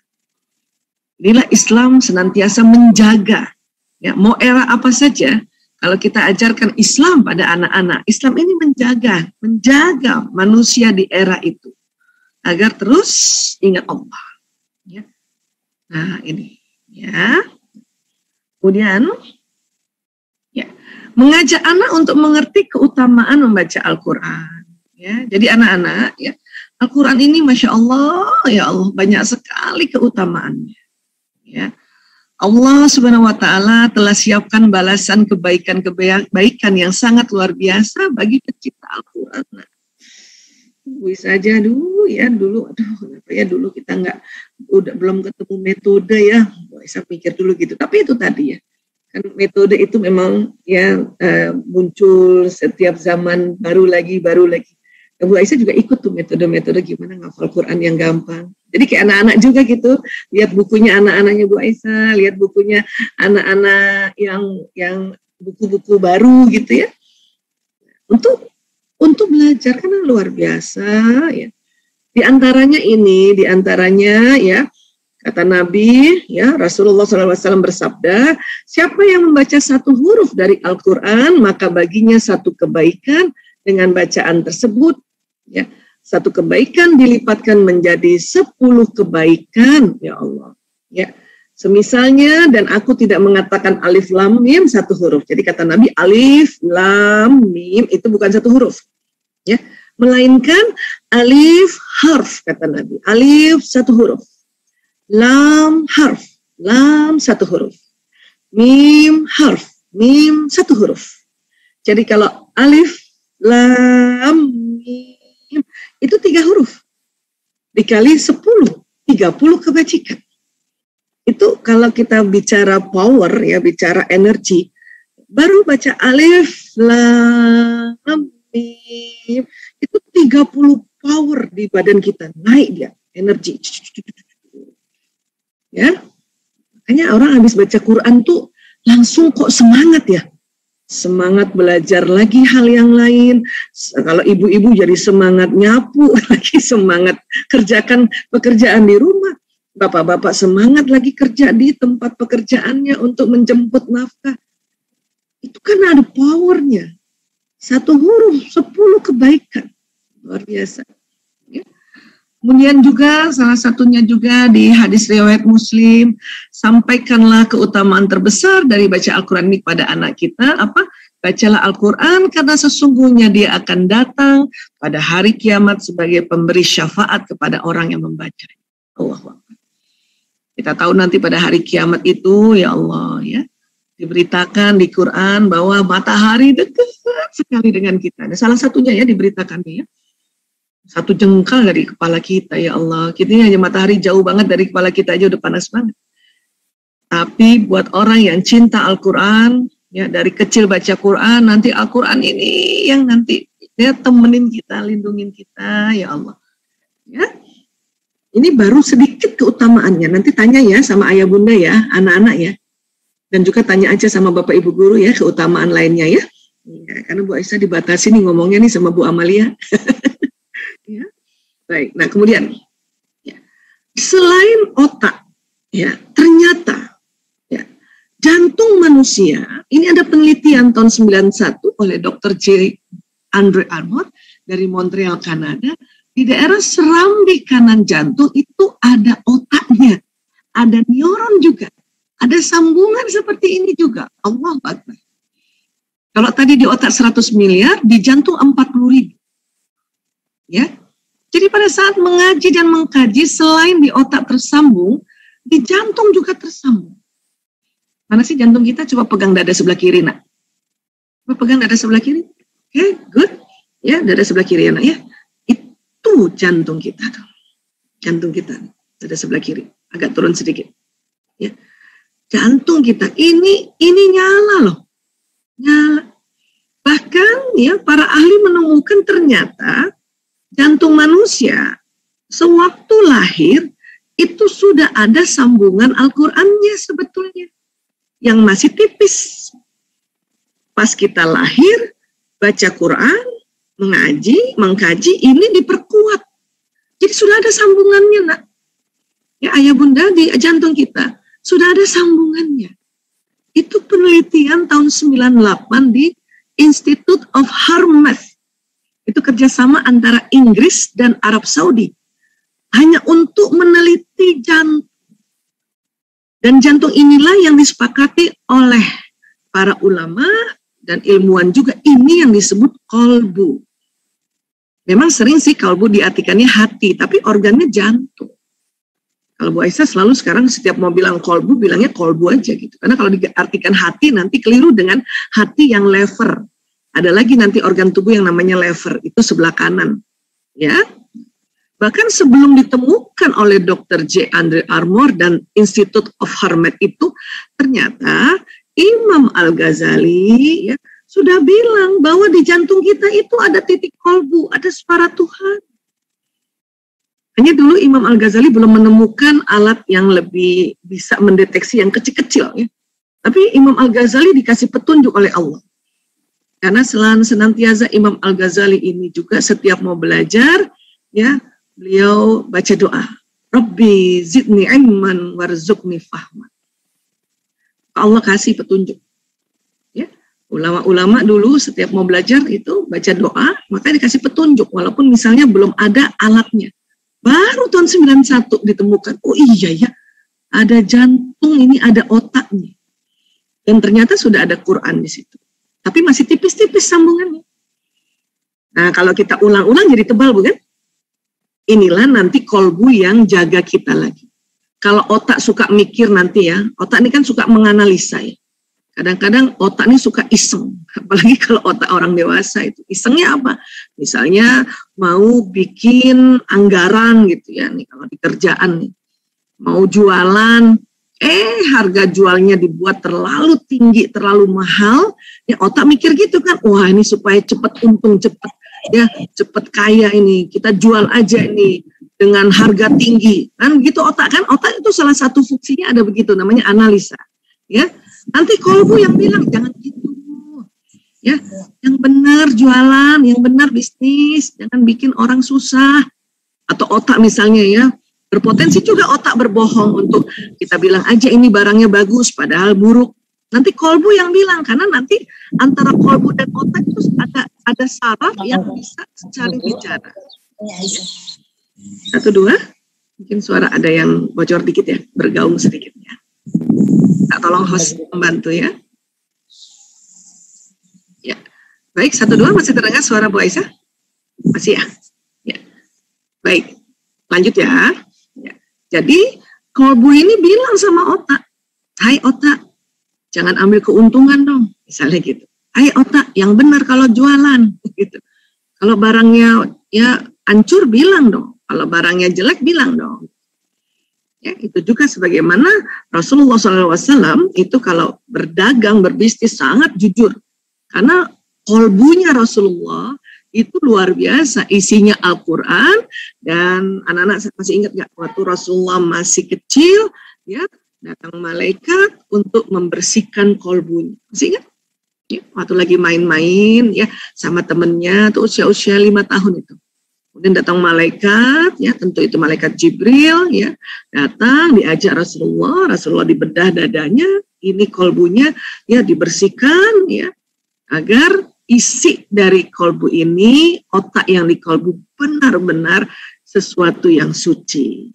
[SPEAKER 1] Inilah Islam senantiasa menjaga, ya mau era apa saja, kalau kita ajarkan Islam pada anak-anak, Islam ini menjaga manusia di era itu, agar terus ingat Allah. Ya. Nah ini, ya. Kemudian, ya, mengajak anak untuk mengerti keutamaan membaca Al-Quran. Ya, jadi anak-anak, ya, Al-Quran ini Masya Allah, ya Allah, banyak sekali keutamaannya. Ya. Allah Subhanahu wa Ta'ala telah siapkan balasan kebaikan yang sangat luar biasa bagi pencipta Al-Quran. Nah, saja dulu, aduh, kenapa ya dulu kita belum ketemu metode ya, saya pikir dulu gitu. Tapi itu tadi ya. Kan metode itu memang ya muncul setiap zaman baru lagi. Bu Aisyah juga ikut tuh metode-metode gimana ngafal Quran yang gampang. Jadi kayak anak-anak juga gitu, lihat bukunya anak-anaknya Bu Aisyah, lihat bukunya anak-anak yang buku-buku baru gitu ya. Untuk belajar karena luar biasa ya. Di antaranya ya kata Nabi, ya Rasulullah SAW bersabda, siapa yang membaca satu huruf dari Al-Quran, maka baginya satu kebaikan dengan bacaan tersebut. Ya, satu kebaikan dilipatkan menjadi 10 kebaikan, ya Allah. Ya, semisalnya, dan aku tidak mengatakan alif lam mim satu huruf. Jadi kata Nabi, alif lam mim itu bukan satu huruf, ya, melainkan alif harf kata Nabi. Alif satu huruf. Lam harf, lam satu huruf. Mim harf, mim satu huruf. Jadi kalau alif, lam, mim, itu 3 huruf. Dikali 10, 30 kebajikan. Itu kalau kita bicara power, ya bicara energi, baru baca alif, lam, mim, itu 30 power di badan kita. Naik dia, energi. Ya, makanya orang habis baca Quran tuh langsung kok semangat ya, semangat belajar lagi hal yang lain. Kalau ibu-ibu jadi semangat nyapu, lagi semangat kerjakan pekerjaan di rumah. Bapak-bapak semangat lagi kerja di tempat pekerjaannya untuk menjemput nafkah. Itu kan ada powernya. 1 huruf, 10 kebaikan. Luar biasa. Ya. Kemudian juga salah satunya juga di hadis riwayat Muslim, sampaikanlah keutamaan terbesar dari baca Al-Quran ini kepada anak kita. Apa? Bacalah Al-Quran karena sesungguhnya dia akan datang pada hari kiamat sebagai pemberi syafaat kepada orang yang membaca. Allahu Akbar. Kita tahu nanti pada hari kiamat itu, ya Allah, ya, diberitakan di Quran bahwa matahari dekat sekali dengan kita. Nah, salah satunya ya diberitakannya ya. 1 jengkal dari kepala kita, ya Allah. Kita hanya matahari jauh banget dari kepala kita aja udah panas banget. Tapi buat orang yang cinta Al-Quran, ya dari kecil baca Quran, nanti Al-Quran ini yang nanti dia temenin kita, lindungin kita, ya Allah. Ya. Ini baru sedikit keutamaannya. Nanti tanya ya sama ayah bunda ya, anak-anak ya. Dan juga tanya aja sama bapak ibu guru ya, keutamaan lainnya ya. Ya, karena Bu Aisyah dibatasi nih ngomongnya nih sama Bu Amalia. Ya. Baik, nah kemudian ya, selain otak, ya ternyata ya, jantung manusia, ini ada penelitian tahun 91 oleh Dr. J. Andre Armour dari Montreal, Kanada. Di daerah serambi kanan jantung itu ada otaknya, ada neuron juga, ada sambungan seperti ini juga. Allahu Akbar. Kalau tadi di otak 100 miliar, di jantung 40.000. Ya. Jadi pada saat mengaji dan mengkaji, selain di otak tersambung, di jantung juga tersambung. Mana sih jantung kita? Coba pegang dada sebelah kiri, nak. Coba pegang dada sebelah kiri. Oke, good. Ya, dada sebelah kiri, anak ya. Itu jantung kita tuh. Jantung kita ada sebelah kiri, agak turun sedikit. Ya. Jantung kita ini nyala loh. Nyala. Bahkan ya para ahli menemukan ternyata jantung manusia sewaktu lahir itu sudah ada sambungan Al-Qur'annya sebetulnya. Yang masih tipis. Pas kita lahir baca Quran, mengaji, mengkaji, ini diperkuat. Jadi sudah ada sambungannya, nak. Ya, ayah bunda di jantung kita sudah ada sambungannya. Itu penelitian tahun 98 di Institute of Harmath. Itu kerjasama antara Inggris dan Arab Saudi. Hanya untuk meneliti jantung. Dan jantung inilah yang disepakati oleh para ulama dan ilmuwan juga, ini yang disebut kolbu. Memang sering sih kolbu diartikannya hati, tapi organnya jantung. Kalau Bu Aisyah selalu sekarang setiap mau bilang kolbu, bilangnya kolbu aja gitu. Karena kalau diartikan hati nanti keliru dengan hati yang lever. Ada lagi nanti organ tubuh yang namanya lever, itu sebelah kanan. Ya. Bahkan sebelum ditemukan oleh Dr. J. Andre Armour dan Institute of Harmath itu, ternyata Imam Al-Ghazali ya, sudah bilang bahwa di jantung kita itu ada titik kolbu, ada suara Tuhan. Hanya dulu Imam Al-Ghazali belum menemukan alat yang lebih bisa mendeteksi yang kecil-kecil. Ya. Tapi Imam Al-Ghazali dikasih petunjuk oleh Allah. Karena senantiasa Imam Al-Ghazali ini juga setiap mau belajar, ya beliau baca doa. Rabbi zidni ilman warzuqni fahman. Allah kasih petunjuk. Ya, ulama-ulama dulu setiap mau belajar itu baca doa, maka dikasih petunjuk walaupun misalnya belum ada alatnya. Baru tahun 91 ditemukan, oh iya ya, ada jantung ini, ada otaknya. Dan ternyata sudah ada Quran di situ. Tapi masih tipis-tipis sambungannya. Nah, kalau kita ulang-ulang jadi tebal, bukan? Inilah nanti kolbu yang jaga kita lagi. Kalau otak suka mikir nanti ya, otak ini kan suka menganalisa ya. Kadang-kadang otak ini suka iseng, apalagi kalau otak orang dewasa itu. Isengnya apa? Misalnya mau bikin anggaran gitu ya, nih kalau di kerjaan nih. Mau jualan, harga jualnya dibuat terlalu tinggi, terlalu mahal, ya otak mikir gitu kan, wah ini supaya cepat untung, cepat ya, cepat kaya ini, kita jual aja ini dengan harga tinggi, kan begitu otak kan, otak itu salah satu fungsinya ada begitu, namanya analisa, ya. Nanti kolbu yang bilang jangan gitu, Ya, yang benar jualan, yang benar bisnis, jangan bikin orang susah. Atau otak misalnya ya, berpotensi juga otak berbohong untuk kita bilang aja ini barangnya bagus, padahal buruk. Nanti kolbu yang bilang, karena nanti antara kolbu dan otak itu ada saraf yang bisa saling bicara. 1, 2, mungkin suara ada yang bocor dikit ya, bergaung sedikit ya. Tolong host membantu ya. Ya, baik 1, 2 masih terdengar suara Bu Aisyah? Masih ya? Ya, baik, lanjut ya. Ya. Jadi kolbu ini bilang sama otak, hai otak, jangan ambil keuntungan dong, misalnya gitu. Hai otak, yang benar kalau jualan, gitu. Kalau barangnya ya hancur bilang dong, kalau barangnya jelek bilang dong. Ya, itu juga sebagaimana Rasulullah SAW itu kalau berdagang, berbisnis sangat jujur. Karena kolbunya Rasulullah itu luar biasa, isinya Al-Quran, dan anak-anak masih ingat nggak waktu Rasulullah masih kecil, ya datang malaikat untuk membersihkan kolbunya. Masih ingat? Ya, waktu lagi main-main ya sama temennya tuh usia-usia 5 tahun itu. Kemudian datang malaikat, ya tentu itu malaikat Jibril, ya datang diajak Rasulullah dibedah dadanya, ini kolbunya ya dibersihkan, ya agar isi dari kolbu ini, otak yang di kolbu benar-benar sesuatu yang suci.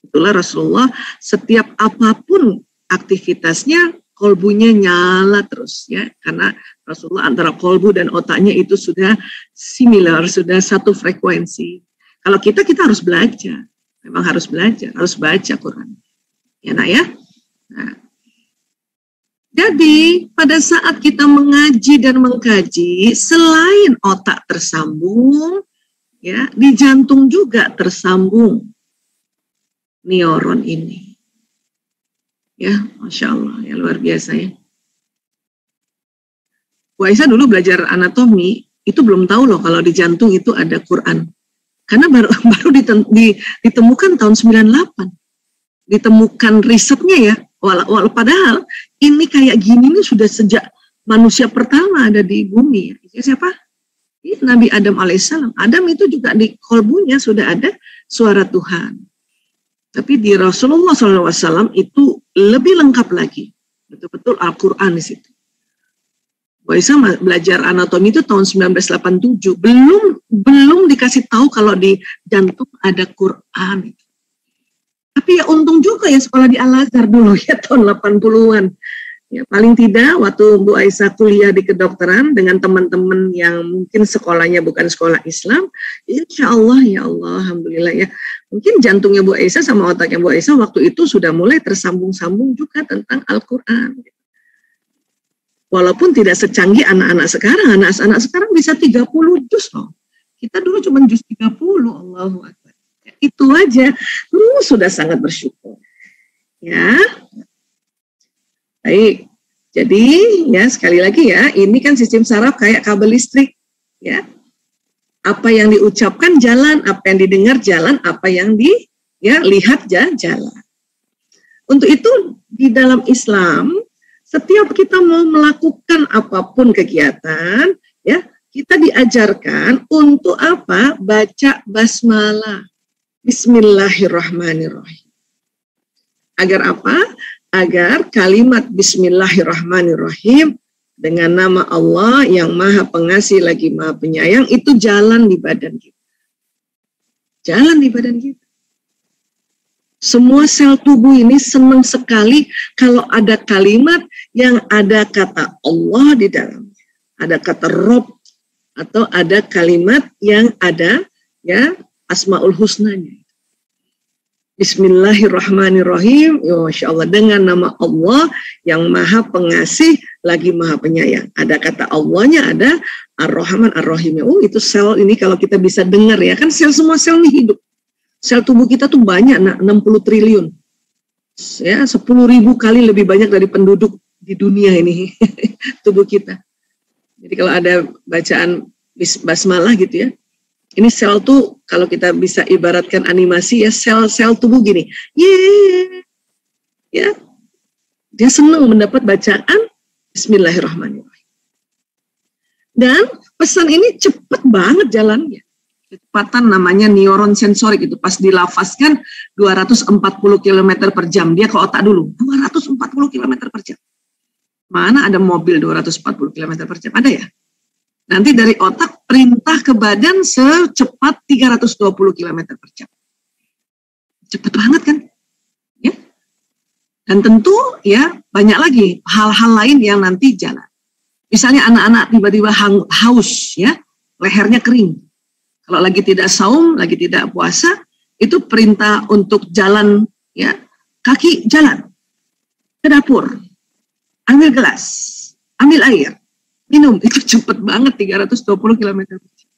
[SPEAKER 1] Itulah Rasulullah setiap apapun aktivitasnya kolbunya nyala terus ya, karena Rasulullah antara kolbu dan otaknya itu sudah similar, sudah satu frekuensi. Kalau kita harus belajar, memang harus belajar, harus baca Quran. Ya nak ya. Nah, jadi pada saat kita mengaji dan mengkaji, selain otak tersambung, ya di jantung juga tersambung neuron ini. Ya, Masya Allah, ya luar biasa ya. Bu Aisyah dulu belajar anatomi, itu belum tahu loh kalau di jantung itu ada Quran. Karena baru ditemukan tahun 98. Ditemukan risetnya ya, padahal ini kayak gini nih sudah sejak manusia pertama ada di bumi. Siapa? Ini Nabi Adam alaihissalam. Adam itu juga di kolbunya sudah ada suara Tuhan. Tapi di Rasulullah SAW itu lebih lengkap lagi. Betul-betul Al-Quran di situ. Bu Aisyah belajar anatomi itu tahun 1987. Belum dikasih tahu kalau di jantung ada Quran. Tapi ya untung juga ya sekolah di Al-Azhar dulu ya tahun 80-an. Ya, paling tidak waktu Bu Aisyah kuliah di kedokteran dengan teman-teman yang mungkin sekolahnya bukan sekolah Islam, insya Allah ya Allah, alhamdulillah ya. Mungkin jantungnya Bu Aisyah sama otaknya Bu Aisyah waktu itu sudah mulai tersambung-sambung juga tentang Al-Quran. Walaupun tidak secanggih anak-anak sekarang bisa 30 juz loh. Kita dulu cuma juz 30, Allahu Akbar. Itu aja, sudah sangat bersyukur. Ya. Baik, jadi ya sekali lagi ya, ini kan sistem saraf kayak kabel listrik, ya. Apa yang diucapkan jalan, apa yang didengar jalan, apa yang dilihat jalan. Untuk itu di dalam Islam, setiap kita mau melakukan apapun kegiatan, ya kita diajarkan untuk apa? Baca basmalah, Bismillahirrahmanirrahim. Agar apa? Agar kalimat Bismillahirrahmanirrahim dengan nama Allah yang Maha Pengasih lagi Maha Penyayang itu jalan di badan kita. Jalan di badan kita. Semua sel tubuh ini senang sekali kalau ada kalimat yang ada kata Allah di dalamnya. Ada kata Rob atau ada kalimat yang ada ya Asmaul Husnanya. Bismillahirrahmanirrahim, ya Masya Allah, dengan nama Allah yang Maha Pengasih lagi Maha Penyayang. Ada kata Allahnya, ada Ar-Rahman Ar-Rahimnya. Oh, itu sel ini kalau kita bisa dengar ya, kan semua sel ini hidup. Sel tubuh kita tuh banyak, 60 triliun. Ya, 10.000 kali lebih banyak dari penduduk di dunia ini, tubuh kita. Jadi kalau ada bacaan basmalah gitu ya, ini sel tuh kalau kita bisa ibaratkan animasi ya, sel-sel tubuh gini. Ya. Dia senang mendapat bacaan Bismillahirrahmanirrahim. Dan pesan ini cepat banget jalannya. Kecepatan namanya neuron sensorik itu pas dilafazkan 240 km per jam. Dia ke otak dulu, 240 km per jam. Mana ada mobil 240 km per jam? Ada ya? Nanti dari otak perintah ke badan secepat 320 km per jam. Cepat banget kan? Ya. Dan tentu ya banyak lagi hal-hal lain yang nanti jalan. Misalnya anak-anak tiba-tiba haus ya, lehernya kering. Kalau lagi tidak saum, lagi tidak puasa, itu perintah untuk jalan ya, kaki jalan ke dapur. Ambil gelas, ambil air, minum, itu cepet banget 320 km per jam.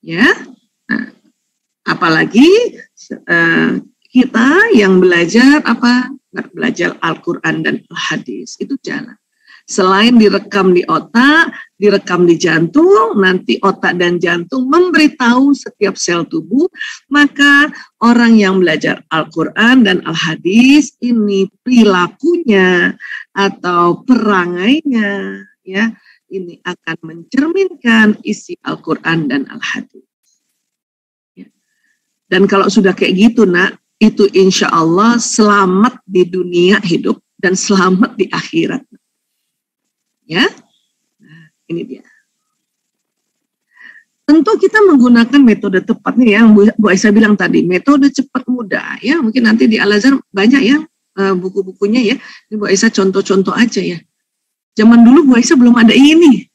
[SPEAKER 1] Ya, nah, apalagi kita yang belajar belajar Al-Quran dan Al-Hadis itu jalan. Selain direkam di otak, direkam di jantung, nanti otak dan jantung memberitahu setiap sel tubuh, maka orang yang belajar Al-Quran dan Al-Hadis ini perilakunya atau perangainya, ya, ini akan mencerminkan isi Al-Quran dan Al-Hadis. Ya. Dan kalau sudah kayak gitu, nak, itu insya Allah selamat di dunia hidup dan selamat di akhirat. Ya, nah, ini dia. Tentu kita menggunakan metode tepat nih yang Bu Aisyah bilang tadi, metode cepat mudah. Ya, mungkin nanti di Al-Azhar banyak ya buku-bukunya ya. Ini Bu Aisyah contoh-contoh aja ya. Zaman dulu Bu Aisyah belum ada ini.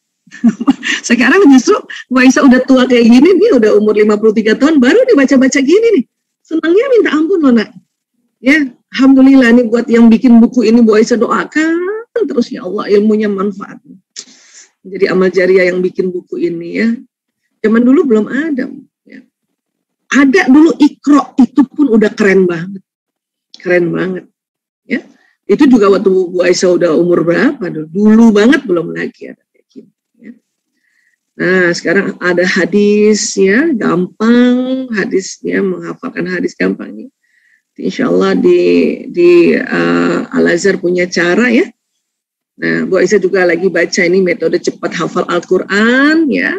[SPEAKER 1] Sekarang justru Bu Aisyah udah tua kayak gini, dia udah umur 53 tahun baru dibaca-baca gini nih. Senangnya minta ampun loh, nak. Ya, alhamdulillah nih buat yang bikin buku ini Bu Aisyah doakan terus ya Allah ilmunya manfaat. Jadi amal jariah yang bikin buku ini ya. Zaman dulu belum ada. Ya. Ada dulu Iqra, itu pun udah keren banget. Keren banget. Ya. Itu juga waktu Bu Aisyah udah umur berapa dulu. Dulu banget belum lagi ada kayak gini. Ya. Nah sekarang ada hadis ya, gampang hadisnya, menghafalkan hadis gampang ya. Insya Allah di Al-Azhar punya cara ya. Nah, Bu Aisyah juga lagi baca ini metode cepat hafal Al-Quran ya.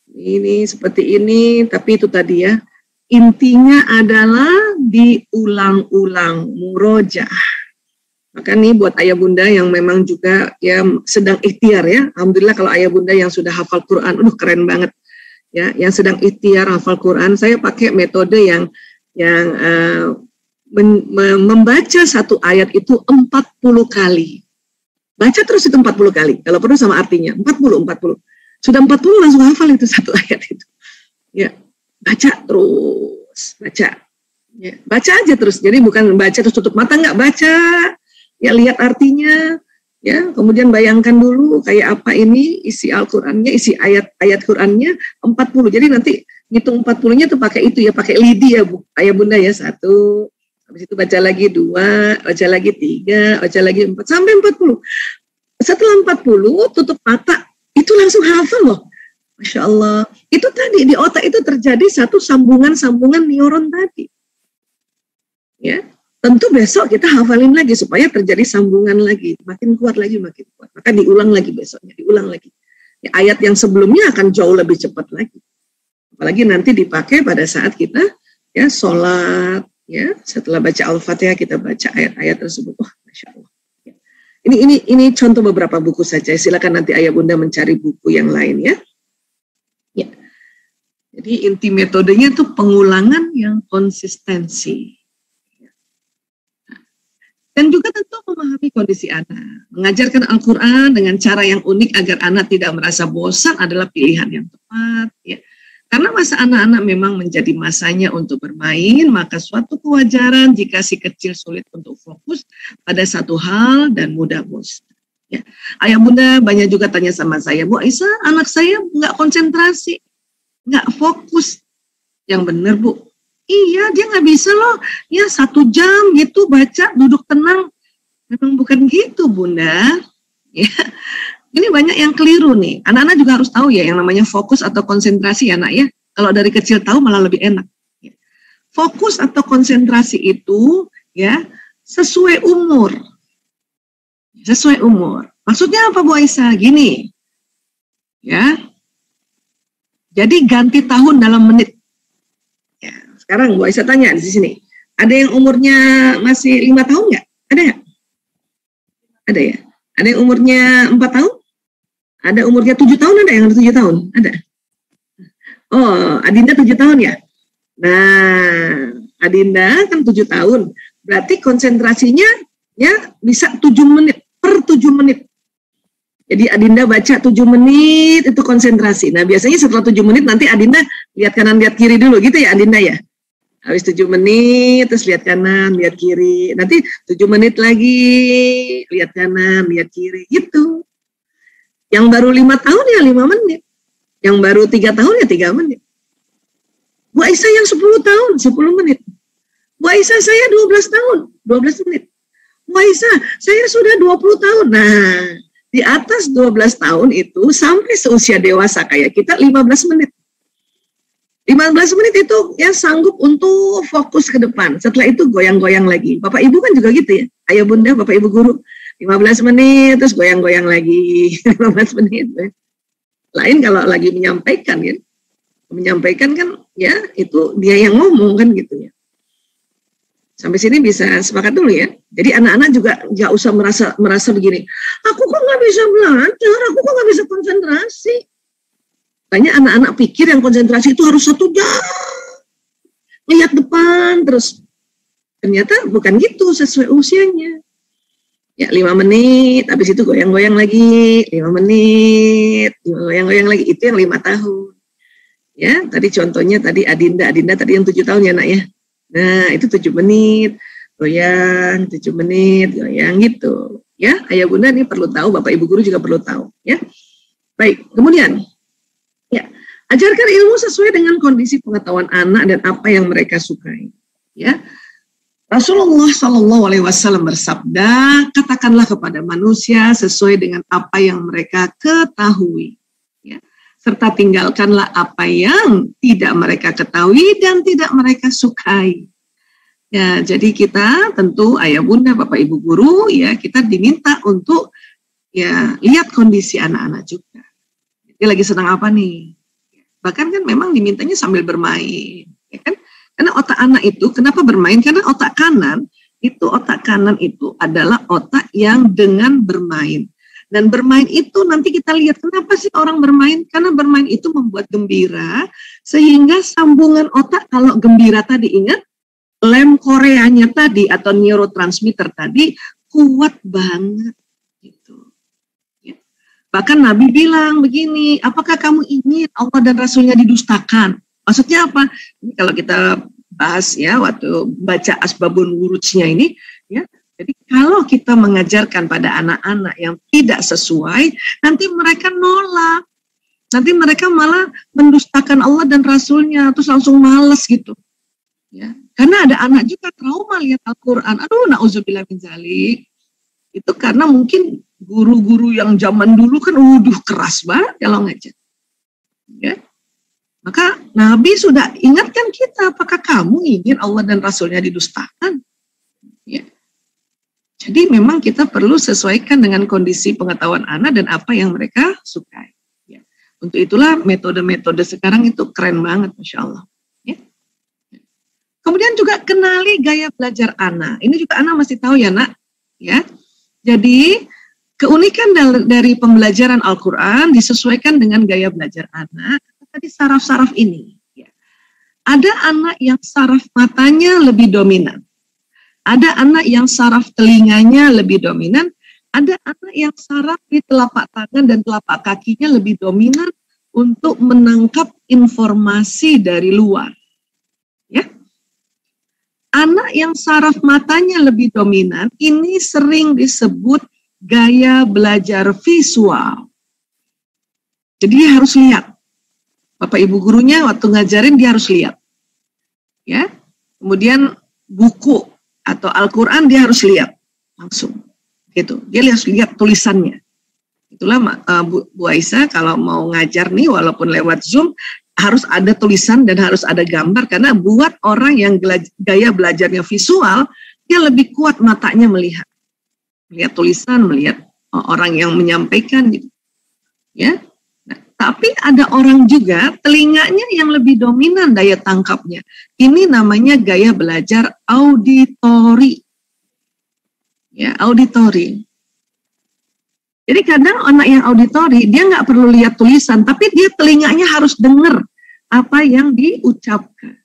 [SPEAKER 1] Ini seperti ini, tapi itu tadi ya. Intinya adalah diulang-ulang, murojaah. Maka nih buat ayah bunda yang memang juga ya sedang ikhtiar ya. Alhamdulillah kalau ayah bunda yang sudah hafal Quran, keren banget. Ya, yang sedang ikhtiar hafal Quran, saya pakai metode yang membaca satu ayat itu 40 kali. Baca terus itu 40 kali. Kalau perlu sama artinya 40. Sudah 40 langsung hafal itu satu ayat itu. Ya, baca terus, baca. Ya, baca aja terus. Jadi bukan baca terus tutup mata, enggak, baca. Ya lihat artinya, ya. Kemudian bayangkan dulu kayak apa ini isi Al-Qur'annya, isi ayat-ayat Qur'annya 40. Jadi nanti ngitung 40-nya tuh pakai itu ya, pakai lidi ya, Bu. Ayah bunda ya, 1. Habis itu baca lagi 2, baca lagi 3, baca lagi 4, sampai 40. Setelah 40, tutup mata, itu langsung hafal loh. Masya Allah. Itu tadi, di otak itu terjadi satu sambungan-sambungan neuron tadi. Ya, tentu besok kita hafalin lagi, supaya terjadi sambungan lagi. Makin kuat lagi, makin kuat. Maka diulang lagi besoknya, diulang lagi. Ya, ayat yang sebelumnya akan jauh lebih cepat lagi. Apalagi nanti dipakai pada saat kita ya sholat, ya, setelah baca Al-Fatihah kita baca ayat-ayat tersebut. Wah, Masya Allah. Ya. Ini contoh beberapa buku saja. Silakan nanti ayah bunda mencari buku yang lain ya. Ya. Jadi inti metodenya itu pengulangan yang konsistensi. Ya. Dan juga tentu memahami kondisi anak. Mengajarkan Al-Quran dengan cara yang unik agar anak tidak merasa bosan adalah pilihan yang tepat. Ya. Karena masa anak-anak memang menjadi masanya untuk bermain, maka suatu kewajaran jika si kecil sulit untuk fokus pada satu hal dan mudah bosan. Ya. Ayah bunda banyak juga tanya sama saya, Bu Aisyah, anak saya nggak konsentrasi, nggak fokus. Yang benar Bu, iya dia nggak bisa loh, ya 1 jam gitu baca, duduk tenang. Memang bukan gitu bunda. Ya. Ini banyak yang keliru nih. Anak-anak juga harus tahu ya yang namanya fokus atau konsentrasi ya nak ya. Kalau dari kecil tahu malah lebih enak. Fokus atau konsentrasi itu ya sesuai umur. Sesuai umur. Maksudnya apa Bu Aisyah? Gini. Ya. Jadi ganti tahun dalam menit. Ya, sekarang Bu Aisyah tanya di sini. Ada yang umurnya masih 5 tahun nggak? Ada nggak? Ada ya? Ada yang umurnya 4 tahun? Ada umurnya 7 tahun, ada yang 7 tahun? Ada. Oh, Adinda 7 tahun ya? Nah, Adinda kan 7 tahun. Berarti konsentrasinya ya bisa 7 menit, per 7 menit. Jadi Adinda baca 7 menit itu konsentrasi. Nah, biasanya setelah 7 menit nanti Adinda lihat kanan, lihat kiri dulu gitu ya Adinda ya? Habis 7 menit, terus lihat kanan, lihat kiri. Nanti 7 menit lagi, lihat kanan, lihat kiri, gitu. Yang baru 5 tahun ya 5 menit. Yang baru 3 tahun ya 3 menit. Bu Aisyah yang 10 tahun, 10 menit. Bu Aisyah saya 12 tahun, 12 menit. Bu Aisyah saya sudah 20 tahun. Nah, di atas 12 tahun itu sampai seusia dewasa kayak kita 15 menit. 15 menit itu ya sanggup untuk fokus ke depan. Setelah itu goyang-goyang lagi. Bapak Ibu kan juga gitu ya. Ayah Bunda, Bapak Ibu guru. 15 menit terus goyang-goyang lagi. 15 menit. Lain kalau lagi menyampaikan ya. Menyampaikan kan ya itu dia yang ngomong kan gitu ya. Sampai sini bisa sepakat dulu ya. Jadi anak-anak juga nggak usah merasa begini. Aku kok nggak bisa belajar, aku kok nggak bisa konsentrasi. Banyak anak-anak pikir yang konsentrasi itu harus 1 jam. Lihat depan terus. Ternyata bukan gitu sesuai usianya. Ya 5 menit, habis itu goyang-goyang lagi. 5 menit, goyang-goyang lagi. Itu yang 5 tahun. Ya, tadi contohnya tadi Adinda tadi yang 7 tahun ya nak ya. Nah, itu 7 menit, goyang, 7 menit, goyang gitu. Ya, ayah bunda ini perlu tahu, bapak ibu guru juga perlu tahu. Ya, baik. Kemudian, ya, ajarkan ilmu sesuai dengan kondisi pengetahuan anak dan apa yang mereka sukai. Ya, Rasulullah SAW bersabda, katakanlah kepada manusia sesuai dengan apa yang mereka ketahui. Ya, serta tinggalkanlah apa yang tidak mereka ketahui dan tidak mereka sukai. Ya, jadi kita tentu ayah bunda, bapak ibu guru, ya kita diminta untuk ya lihat kondisi anak-anak juga. Dia lagi senang apa nih? Bahkan kan memang dimintanya sambil bermain, ya kan? Karena otak anak itu kenapa bermain? Karena otak kanan itu adalah otak yang dengan bermain. Dan bermain itu nanti kita lihat kenapa sih orang bermain? Karena bermain itu membuat gembira, sehingga sambungan otak kalau gembira tadi ingat, lem koreanya tadi atau neurotransmitter tadi kuat banget. Gitu. Ya. Bahkan Nabi bilang begini, apakah kamu ingin Allah dan Rasulnya didustakan? Maksudnya apa? Ini kalau kita bahas ya waktu baca Asbabun Wurudsnya ini, ya. Jadi kalau kita mengajarkan pada anak-anak yang tidak sesuai, nanti mereka nolak. Nanti mereka malah mendustakan Allah dan Rasulnya, terus langsung males gitu. Ya. Karena ada anak juga trauma lihat Al-Quran. Aduh, na'udzubillah min dzalik. Itu karena mungkin guru-guru yang zaman dulu kan keras banget kalau ngajar. Ya. Maka Nabi sudah ingatkan kita, apakah kamu ingin Allah dan Rasulnya didustakan? Ya. Jadi memang kita perlu sesuaikan dengan kondisi pengetahuan anak dan apa yang mereka sukai. Ya. Untuk itulah metode-metode sekarang itu keren banget, Masya Allah. Ya. Kemudian juga kenali gaya belajar anak. Ini juga anak masih tahu ya nak. Ya. Jadi keunikan dari pembelajaran Al-Quran disesuaikan dengan gaya belajar anak. Tadi saraf-saraf ini. Ya. Ada anak yang saraf matanya lebih dominan. Ada anak yang saraf telinganya lebih dominan, ada anak yang saraf di telapak tangan dan telapak kakinya lebih dominan untuk menangkap informasi dari luar. Ya. Anak yang saraf matanya lebih dominan, ini sering disebut gaya belajar visual. Jadi dia harus lihat. Bapak ibu gurunya waktu ngajarin dia harus lihat. Ya. Kemudian buku atau Al-Quran dia harus lihat langsung, gitu. Dia harus lihat tulisannya. Itulah Bu Aisyah kalau mau ngajar nih, walaupun lewat Zoom, harus ada tulisan dan harus ada gambar, karena buat orang yang gaya belajarnya visual, dia lebih kuat matanya melihat tulisan, melihat orang yang menyampaikan, gitu. Ya. Nah, Tapi ada orang juga telinganya yang lebih dominan daya tangkapnya. Ini namanya gaya belajar auditori. Ya, auditori. Jadi kadang anak yang auditori, dia nggak perlu lihat tulisan, tapi dia telinganya harus dengar apa yang diucapkan.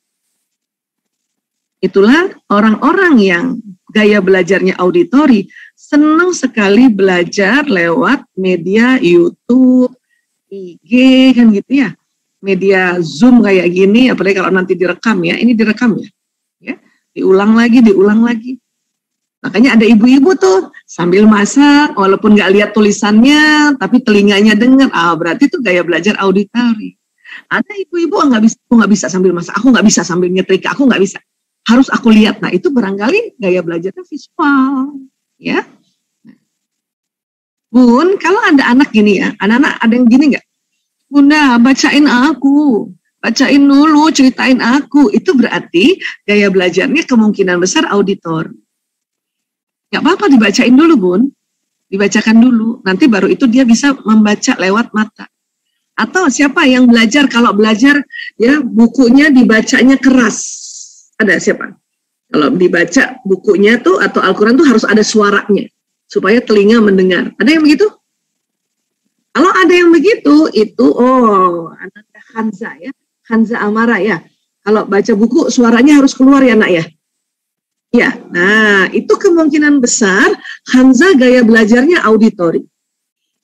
[SPEAKER 1] Itulah orang-orang yang gaya belajarnya auditori, senang sekali belajar lewat media YouTube, IG, kan gitu ya. Media Zoom kayak gini, apalagi kalau nanti direkam ya, ini direkam ya. Diulang lagi. Makanya ada ibu-ibu tuh sambil masak, walaupun nggak lihat tulisannya, tapi telinganya dengar. Berarti itu gaya belajar auditori. Ada ibu-ibu aku nggak bisa sambil masak, aku nggak bisa sambil nyetrika, aku nggak bisa. Harus aku lihat. Nah itu barangkali gaya belajarnya visual, ya. Bun, kalau ada anak gini ya, anak-anak ada yang gini nggak? Bunda, bacain aku, bacain dulu, ceritain aku. Itu berarti gaya belajarnya kemungkinan besar auditor. Nggak apa-apa dibacain dulu, Bun. Dibacakan dulu. Nanti baru itu dia bisa membaca lewat mata. Atau siapa yang belajar, kalau belajar ya bukunya dibacanya keras. Ada siapa? Kalau dibaca bukunya tuh atau Al-Quran tuh harus ada suaranya. Supaya telinga mendengar. Ada yang begitu? Kalau ada yang begitu, itu anaknya Hanza ya. Hanza Amara ya. Kalau baca buku suaranya harus keluar ya nak ya. Ya, nah itu kemungkinan besar Hanza gaya belajarnya auditori.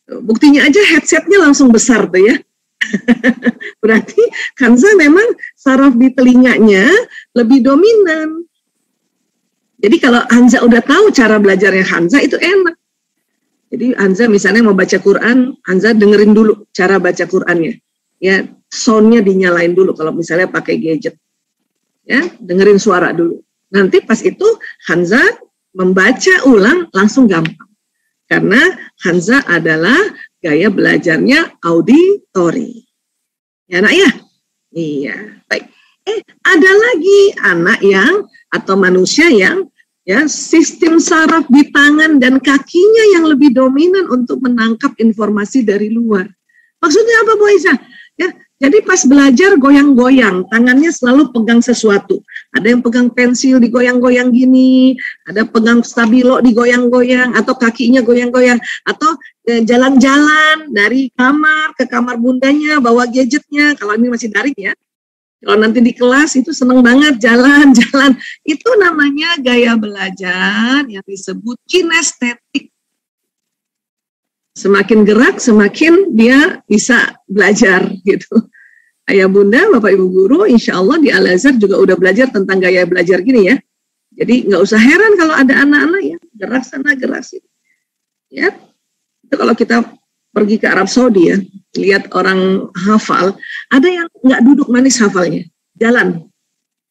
[SPEAKER 1] Buktinya aja headsetnya langsung besar tuh ya. Berarti Hanza memang saraf di telinganya lebih dominan. Jadi kalau Hanza udah tahu cara belajarnya Hanza itu enak. Jadi Hanza misalnya mau baca Quran, Hanza dengerin dulu cara baca Qurannya. Ya, soundnya dinyalain dulu kalau misalnya pakai gadget. Ya, dengerin suara dulu. Nanti pas itu Hanza membaca ulang langsung gampang. Karena Hanza adalah gaya belajarnya auditori. Ya nak ya? Iya. Baik. Ada lagi anak yang atau manusia yang ya sistem saraf di tangan dan kakinya yang lebih dominan untuk menangkap informasi dari luar. Maksudnya apa Bu Aisyah? Ya, jadi pas belajar goyang-goyang, tangannya selalu pegang sesuatu. Ada yang pegang pensil digoyang-goyang gini, ada pegang stabilo digoyang-goyang, atau kakinya goyang-goyang, atau jalan-jalan dari kamar ke kamar bundanya, bawa gadgetnya, kalau ini masih daring ya. Kalau nanti di kelas itu seneng banget jalan-jalan. Itu namanya gaya belajar yang disebut kinestetik. Semakin gerak, semakin dia bisa belajar gitu. Ayah bunda, bapak ibu guru, insya Allah di Al-Azhar juga udah belajar tentang gaya belajar gini ya. Jadi nggak usah heran kalau ada anak-anak ya gerak sana gerak sini. Ya, itu kalau kita pergi ke Arab Saudi ya, lihat orang hafal, ada yang nggak duduk manis hafalnya, jalan.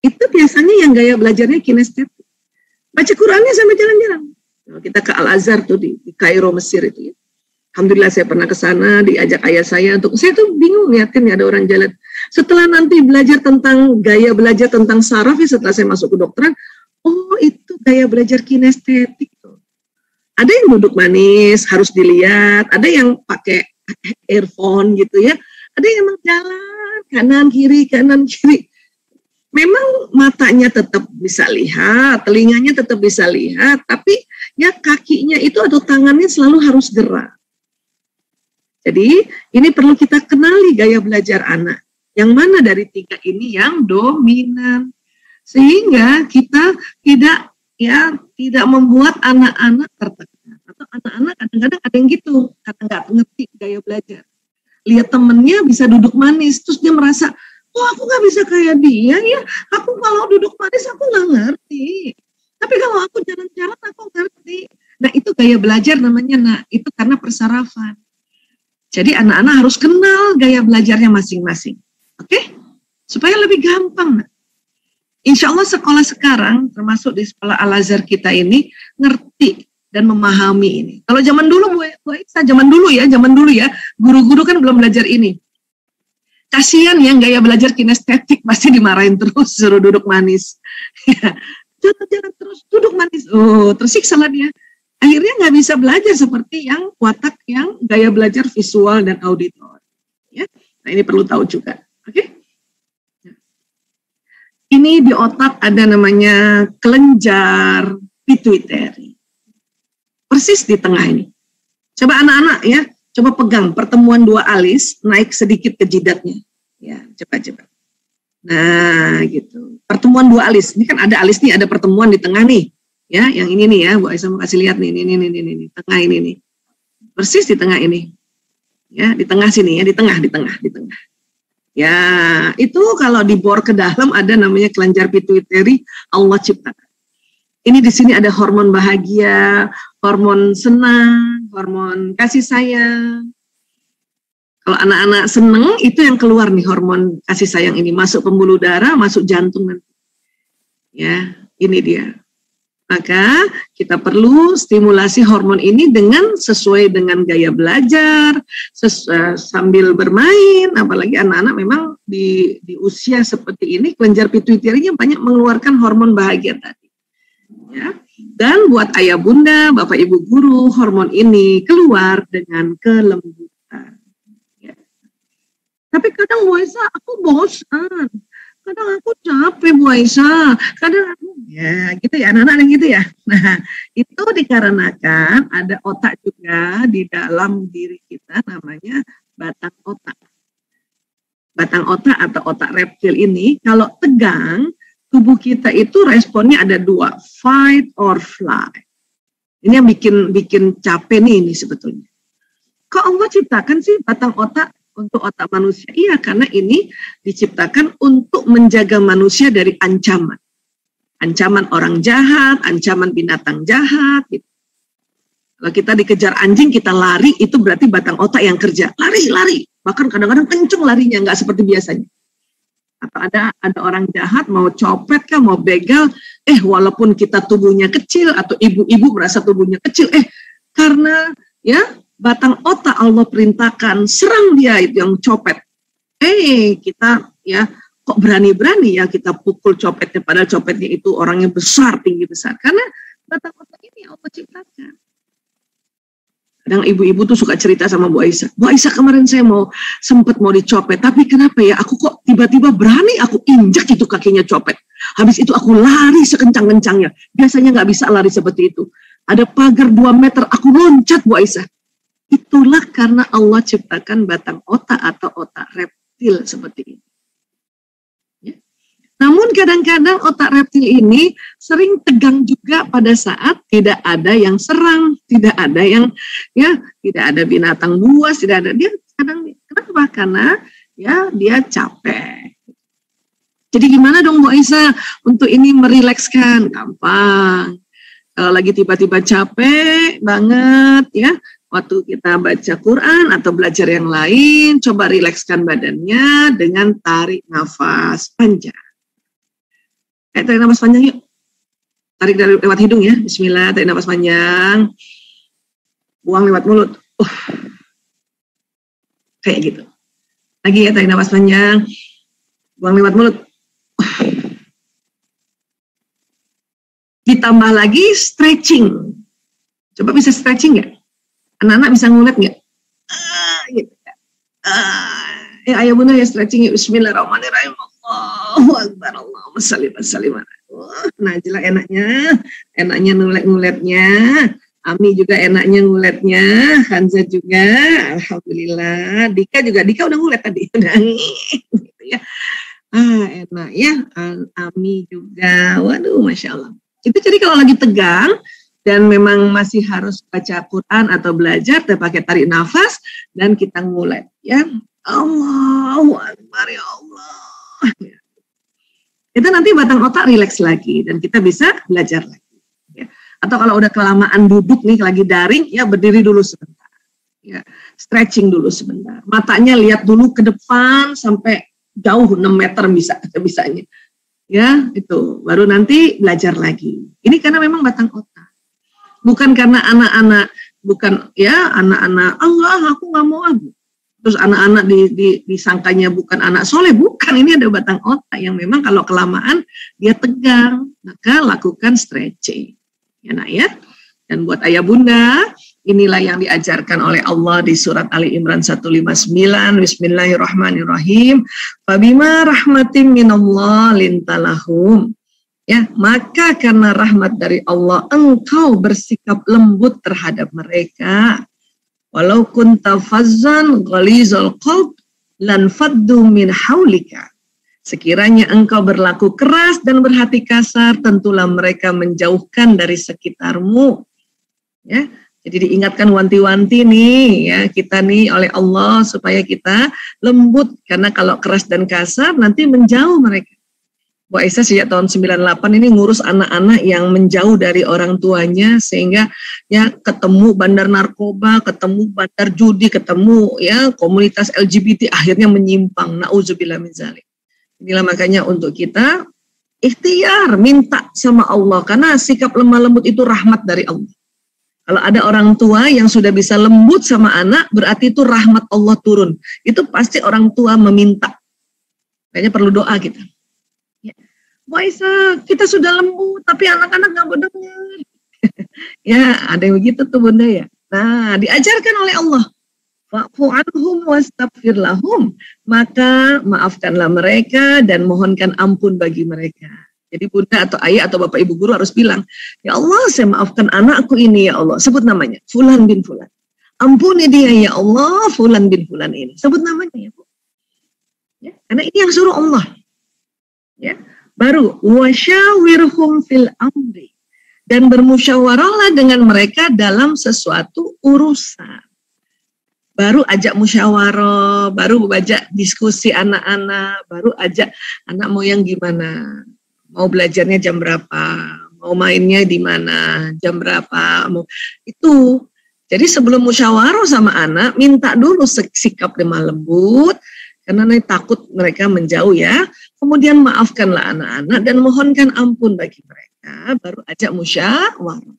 [SPEAKER 1] Itu biasanya yang gaya belajarnya kinestetik. Baca Qurannya sambil jalan-jalan. Kalau kita ke Al-Azhar tuh di Kairo, Mesir itu ya. Alhamdulillah saya pernah ke sana, diajak ayah saya untuk, saya tuh bingung liatin ya ada orang jalan. Setelah nanti belajar tentang gaya belajar tentang saraf ya, setelah saya masuk ke kedokteran, oh itu gaya belajar kinestetik tuh. Ada yang duduk manis, harus dilihat, ada yang pakai earphone gitu ya, ada yang emang jalan kanan kiri. Memang matanya tetap bisa lihat, telinganya tetap bisa lihat, tapi ya kakinya itu atau tangannya selalu harus gerak. Jadi ini perlu kita kenali gaya belajar anak. Yang mana dari tiga ini yang dominan. Sehingga kita tidak membuat anak-anak tertekan. Atau anak-anak kadang-kadang ada yang gitu, karena nggak ngerti gaya belajar. Lihat temennya bisa duduk manis, terus dia merasa, oh aku nggak bisa kayak dia ya, aku kalau duduk manis aku nggak ngerti. Tapi kalau aku jalan-jalan aku ngerti. Nah itu gaya belajar namanya, nah itu karena persarafan. Jadi anak-anak harus kenal gaya belajarnya masing-masing. Oke? Supaya lebih gampang. Nah. Insya Allah sekolah sekarang, termasuk di sekolah Al-Azhar kita ini, ngerti dan memahami ini. Kalau zaman dulu, Bu Aisyah, zaman dulu ya, guru-guru kan belum belajar ini. Kasihan yang gaya belajar kinestetik, pasti dimarahin terus, suruh duduk manis. Jalan-jalan terus, duduk manis. Oh, tersiksa lah dia. Akhirnya nggak bisa belajar seperti yang watak yang gaya belajar visual dan auditor. Ya. Nah, ini perlu tahu juga. Oke? Ini di otak ada namanya kelenjar pituitary. Persis di tengah ini. Coba anak-anak ya, coba pegang pertemuan dua alis, naik sedikit ke jidatnya. Ya, coba. Nah, gitu. Pertemuan dua alis. Ini kan ada alis nih, ada pertemuan di tengah nih. Ya, yang ini nih ya, Bu Aisyah mau kasih lihat nih, ini, tengah ini nih. Persis di tengah ini. Ya, di tengah sini ya, di tengah. Ya, itu kalau dibor ke dalam ada namanya kelenjar pituitary, Allah ciptakan. Ini di sini ada hormon bahagia, hormon senang, hormon kasih sayang. Kalau anak-anak seneng, itu yang keluar nih hormon kasih sayang ini, masuk pembuluh darah, masuk jantung nanti. Ya, ini dia. Maka kita perlu stimulasi hormon ini dengan sesuai dengan gaya belajar, sambil bermain, apalagi anak-anak memang di usia seperti ini, kelenjar pituitary-nya banyak mengeluarkan hormon bahagia tadi. Ya. Dan buat ayah bunda, bapak ibu guru, hormon ini keluar dengan kelembutan. Ya. Tapi kadang Bu Aisyah, aku bosan. Kadang aku capek Bu Aisyah, kadang aku, ya gitu ya, anak-anak yang gitu ya. Nah, itu dikarenakan ada otak juga di dalam diri kita, namanya batang otak. Batang otak atau otak reptil ini, kalau tegang, tubuh kita itu responnya ada dua, fight or fly. Ini yang bikin capek nih ini sebetulnya. Kok Allah ciptakan sih batang otak untuk otak manusia? Iya, karena ini diciptakan untuk menjaga manusia dari ancaman. Ancaman orang jahat, ancaman binatang jahat. Gitu. Kalau kita dikejar anjing, kita lari, itu berarti batang otak yang kerja. Lari. Bahkan kadang-kadang kenceng larinya, nggak seperti biasanya. Atau ada orang jahat, mau copet kah, mau begal, walaupun kita tubuhnya kecil, atau ibu-ibu merasa tubuhnya kecil, karena ya, batang otak Allah perintahkan, serang dia itu yang copet. Kita ya kok berani-berani ya kita pukul copetnya, padahal copetnya itu orangnya besar, tinggi besar. Karena batang otak ini Allah ciptakan. Kadang ibu-ibu tuh suka cerita sama Bu Aisyah. Bu Aisyah, kemarin saya sempat mau dicopet, tapi kenapa ya aku kok tiba-tiba berani aku injak itu kakinya copet. Habis itu aku lari sekencang-kencangnya. Biasanya nggak bisa lari seperti itu. Ada pagar 2 meter, aku loncat Bu Aisyah. Itulah karena Allah ciptakan batang otak atau otak reptil seperti ini. Ya. Namun kadang-kadang otak reptil ini sering tegang juga pada saat tidak ada yang serang, tidak ada yang tidak ada binatang buas, tidak ada dia kadang. Kenapa? Karena ya dia capek. Jadi gimana dong Bu Aisyah untuk ini merilekskan? Gampang. Kalau lagi tiba-tiba capek banget ya, waktu kita baca Quran atau belajar yang lain, coba rilekskan badannya dengan tarik nafas panjang. Tarik nafas panjang yuk. Tarik dari lewat hidung ya. Bismillah, tarik nafas panjang. Buang lewat mulut. Kayak gitu. Lagi ya, tarik nafas panjang. Buang lewat mulut. Ditambah lagi stretching. Coba bisa stretching nggak? Anak-anak bisa ngulet nggak? Gitu. Ayah bunda ya stretching. Bismillahirrahmanirrahim. Allahu Akbar. Allahumma shalli wa sallim. Nah, jelas enaknya ngulet-nguletnya. Ami juga enaknya nguletnya. Hanza juga, alhamdulillah. Dika udah ngulet tadi. Gitu ya. Enak ya. Ami juga. Waduh, masya Allah. Itu jadi kalau lagi tegang dan memang masih harus baca Quran atau belajar, kita pakai tarik nafas dan kita ngulet ya. Allahu Akbar ya Allah. Itu nanti batang otak rileks lagi dan kita bisa belajar lagi. Ya. Atau kalau udah kelamaan duduk nih lagi daring, ya berdiri dulu sebentar. Ya, stretching dulu sebentar. Matanya lihat dulu ke depan sampai jauh 6 meter bisanya. Ya, itu baru nanti belajar lagi. Ini karena memang batang otak. Bukan karena anak-anak, bukan ya anak-anak Allah aku nggak mau aku. Terus anak-anak disangkanya bukan anak soleh, bukan. Ini ada batang otak yang memang kalau kelamaan dia tegang, maka lakukan stretching. Ya nak ya. Dan buat ayah bunda, Inilah yang diajarkan oleh Allah di surat Ali Imran 159. Bismillahirrahmanirrahim. Fabima rahmatim minallah lintalahum. Ya, maka karena rahmat dari Allah engkau bersikap lembut terhadap mereka. Walau kunta fazzan ghalizal qalb lan faddu min haulika. Sekiranya engkau berlaku keras dan berhati kasar, tentulah mereka menjauhkan dari sekitarmu. Ya. Jadi diingatkan wanti-wanti nih ya kita nih oleh Allah supaya kita lembut, karena kalau keras dan kasar nanti menjauh mereka. Bu Aisyah sejak tahun 98 ini ngurus anak-anak yang menjauh dari orang tuanya, sehingga ya ketemu bandar narkoba, ketemu bandar judi, ketemu ya komunitas LGBT, akhirnya menyimpang. Nauzubillah min dzalik. Inilah makanya untuk kita ikhtiar minta sama Allah, karena sikap lemah lembut itu rahmat dari Allah. Kalau ada orang tua yang sudah bisa lembut sama anak, berarti itu rahmat Allah turun. Itu pasti orang tua meminta. Kayaknya perlu doa kita. Ya. Bu Aisyah, kita sudah lembut, tapi anak-anak nggak mau dengar. Ya, ada yang begitu tuh Bunda ya. Nah, diajarkan oleh Allah. Fa'fu anhum wastaghfir lahum. Maka maafkanlah mereka dan mohonkan ampun bagi mereka. Jadi Bunda atau ayah atau bapak ibu guru harus bilang, ya Allah saya maafkan anakku ini ya Allah. Sebut namanya, Fulan bin Fulan. Ampuni dia ya Allah, Fulan bin Fulan ini. Sebut namanya ya Bu. Ya, karena ini yang suruh Allah. Ya, baru wasyawirhum fil amri. Dan bermusyawarahlah dengan mereka dalam sesuatu urusan. Baru ajak musyawarah, baru ajak diskusi anak-anak, baru ajak anak mau yang gimana. Mau belajarnya jam berapa, mau mainnya di mana, jam berapa, mau itu. Jadi sebelum musyawarah sama anak, minta dulu sikap lemah lembut, karena nanti takut mereka menjauh ya. Kemudian maafkanlah anak-anak dan mohonkan ampun bagi mereka, baru ajak musyawarah.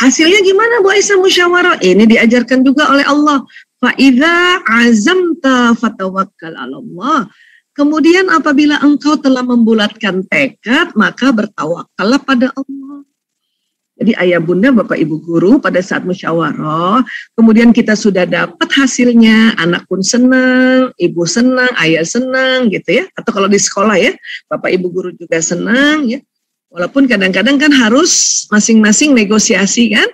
[SPEAKER 1] Hasilnya gimana Bu Aisyah musyawarah? Ini diajarkan juga oleh Allah. Fa'idha azamta fatawakkal 'ala Allah. Kemudian apabila engkau telah membulatkan tekad, maka bertawakallah pada Allah. Jadi ayah bunda, bapak ibu guru pada saat musyawarah, kemudian kita sudah dapat hasilnya, anak pun senang, ibu senang, ayah senang gitu ya. Atau kalau di sekolah ya, bapak ibu guru juga senang ya. Walaupun kadang-kadang kan harus masing-masing negosiasi kan.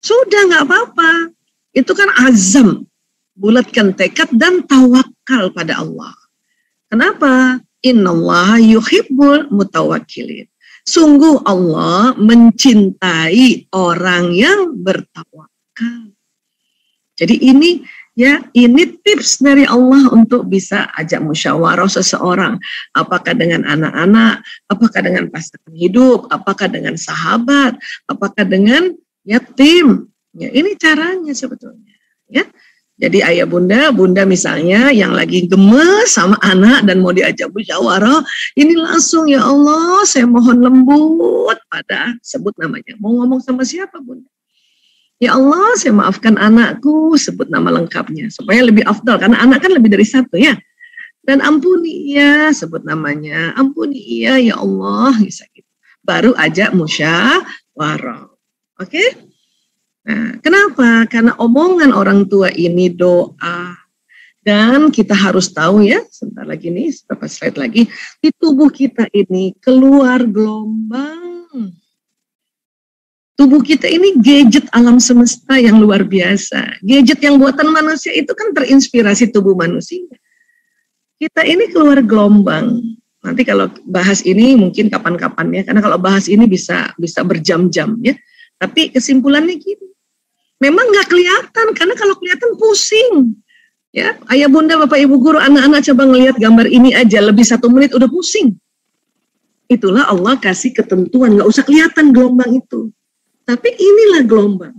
[SPEAKER 1] Sudah nggak apa-apa. Itu kan azam, bulatkan tekad dan tawakal pada Allah. Kenapa? Innallaha yuhibbul mutawakkilin. Sungguh Allah mencintai orang yang bertawakal. Jadi ini ya, ini tips dari Allah untuk bisa ajak musyawarah seseorang. Apakah dengan anak-anak, apakah dengan pasangan hidup, apakah dengan sahabat, apakah dengan yatim. Ya, ini caranya sebetulnya. Ya. Jadi ayah bunda misalnya yang lagi gemes sama anak dan mau diajak musyawarah, ini langsung ya Allah saya mohon lembut pada sebut namanya. Mau ngomong sama siapa bunda? Ya Allah saya maafkan anakku, sebut nama lengkapnya supaya lebih afdal karena anak kan lebih dari satu ya. Dan ampuni ia, sebut namanya. Ampuni ia ya Allah, bisa gitu. Baru ajak musyawarah. Oke? Nah, kenapa? Karena omongan orang tua ini doa. Dan kita harus tahu ya, sebentar lagi nih, beberapa slide lagi, di tubuh kita ini keluar gelombang. Tubuh kita ini gadget alam semesta yang luar biasa. Gadget yang buatan manusia itu kan terinspirasi tubuh manusia. Kita ini keluar gelombang. Nanti kalau bahas ini mungkin kapan-kapan ya, karena kalau bahas ini bisa berjam-jam ya. Tapi kesimpulannya gini, memang nggak kelihatan, karena kalau kelihatan pusing. Ya, ayah bunda, bapak ibu guru, anak-anak coba ngelihat gambar ini aja, lebih 1 menit udah pusing. Itulah Allah kasih ketentuan, nggak usah kelihatan gelombang itu. Tapi inilah gelombang.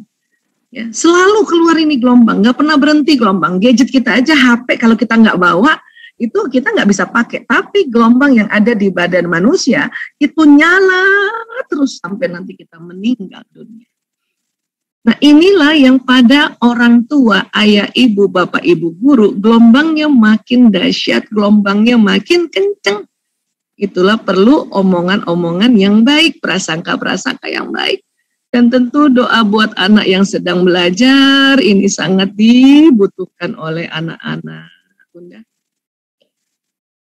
[SPEAKER 1] Ya, selalu keluar ini gelombang, nggak pernah berhenti gelombang. Gadget kita aja, HP kalau kita nggak bawa, itu kita nggak bisa pakai. Tapi gelombang yang ada di badan manusia, itu nyala terus sampai nanti kita meninggal dunia. Nah inilah yang pada orang tua, ayah, ibu, bapak, ibu, guru, gelombangnya makin dahsyat, gelombangnya makin kenceng. Itulah perlu omongan-omongan yang baik, prasangka-prasangka yang baik. Dan tentu doa buat anak yang sedang belajar ini sangat dibutuhkan oleh anak-anak. Bunda.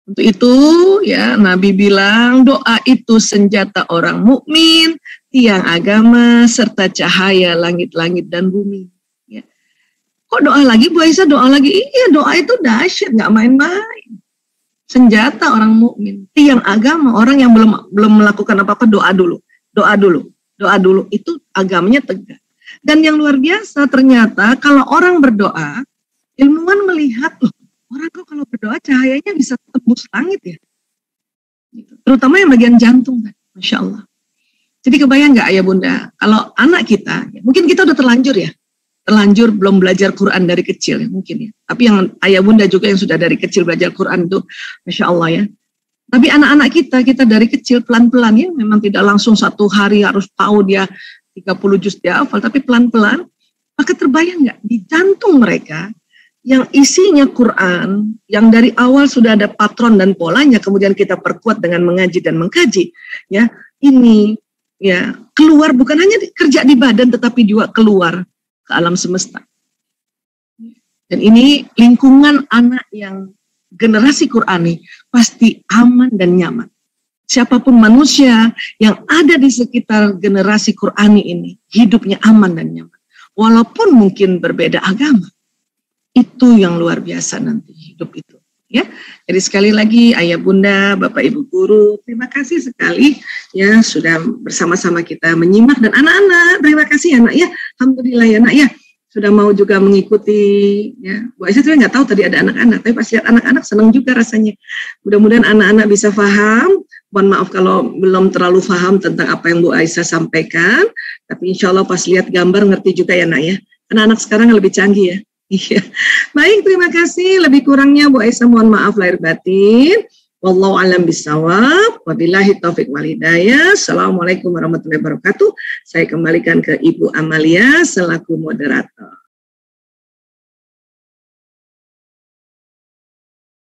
[SPEAKER 1] Untuk itu ya Nabi bilang doa itu senjata orang mukmin, tiang agama serta cahaya langit-langit dan bumi. Ya. Kok doa lagi Bu Aisyah? Doa lagi? Iya, doa itu dahsyat, nggak main-main. Senjata orang mukmin, tiang agama, orang yang belum melakukan apa-apa doa dulu. Doa dulu, itu agamanya tegak. Dan yang luar biasa ternyata kalau orang berdoa, ilmuwan melihat loh, orang kok kalau berdoa cahayanya bisa tembus langit ya. Terutama yang bagian jantung, Masya Allah. Jadi kebayang nggak ayah bunda, kalau anak kita, mungkin kita udah terlanjur belum belajar Quran dari kecil ya, mungkin ya. Tapi yang ayah bunda juga yang sudah dari kecil belajar Quran itu, Masya Allah ya. Tapi anak-anak kita dari kecil pelan-pelan ya, memang tidak langsung satu hari harus tahu dia 30 juz dia hafal, tapi pelan-pelan, maka terbayang nggak di jantung mereka yang isinya Quran, yang dari awal sudah ada patron dan polanya, kemudian kita perkuat dengan mengaji dan mengkaji, ya ini ya keluar bukan hanya kerja di badan, tetapi juga keluar ke alam semesta. Dan ini lingkungan anak yang generasi Qurani pasti aman dan nyaman. Siapapun manusia yang ada di sekitar generasi Qurani ini, hidupnya aman dan nyaman. Walaupun mungkin berbeda agama. Itu yang luar biasa nanti hidup itu. Ya, jadi sekali lagi ayah bunda, bapak ibu guru, terima kasih sekali ya sudah bersama-sama kita menyimak, dan anak-anak terima kasih ya nak ya, alhamdulillah ya nak ya sudah mau juga mengikuti ya. Bu Aisyah tuh nggak tahu tadi ada anak-anak, tapi pas lihat anak-anak senang juga rasanya. Mudah-mudahan anak-anak bisa paham. Mohon maaf kalau belum terlalu paham tentang apa yang Bu Aisyah sampaikan, tapi insya Allah pas lihat gambar ngerti juga ya nak ya. Anak-anak sekarang lebih canggih ya. Iya. Baik, terima kasih. Lebih kurangnya Bu Aisyah mohon maaf lahir batin. Wallahu a'lam bishawab. Wabillahi taufik wal hidayah. Assalamualaikum warahmatullahi wabarakatuh. Saya kembalikan ke Ibu Amalia selaku moderator.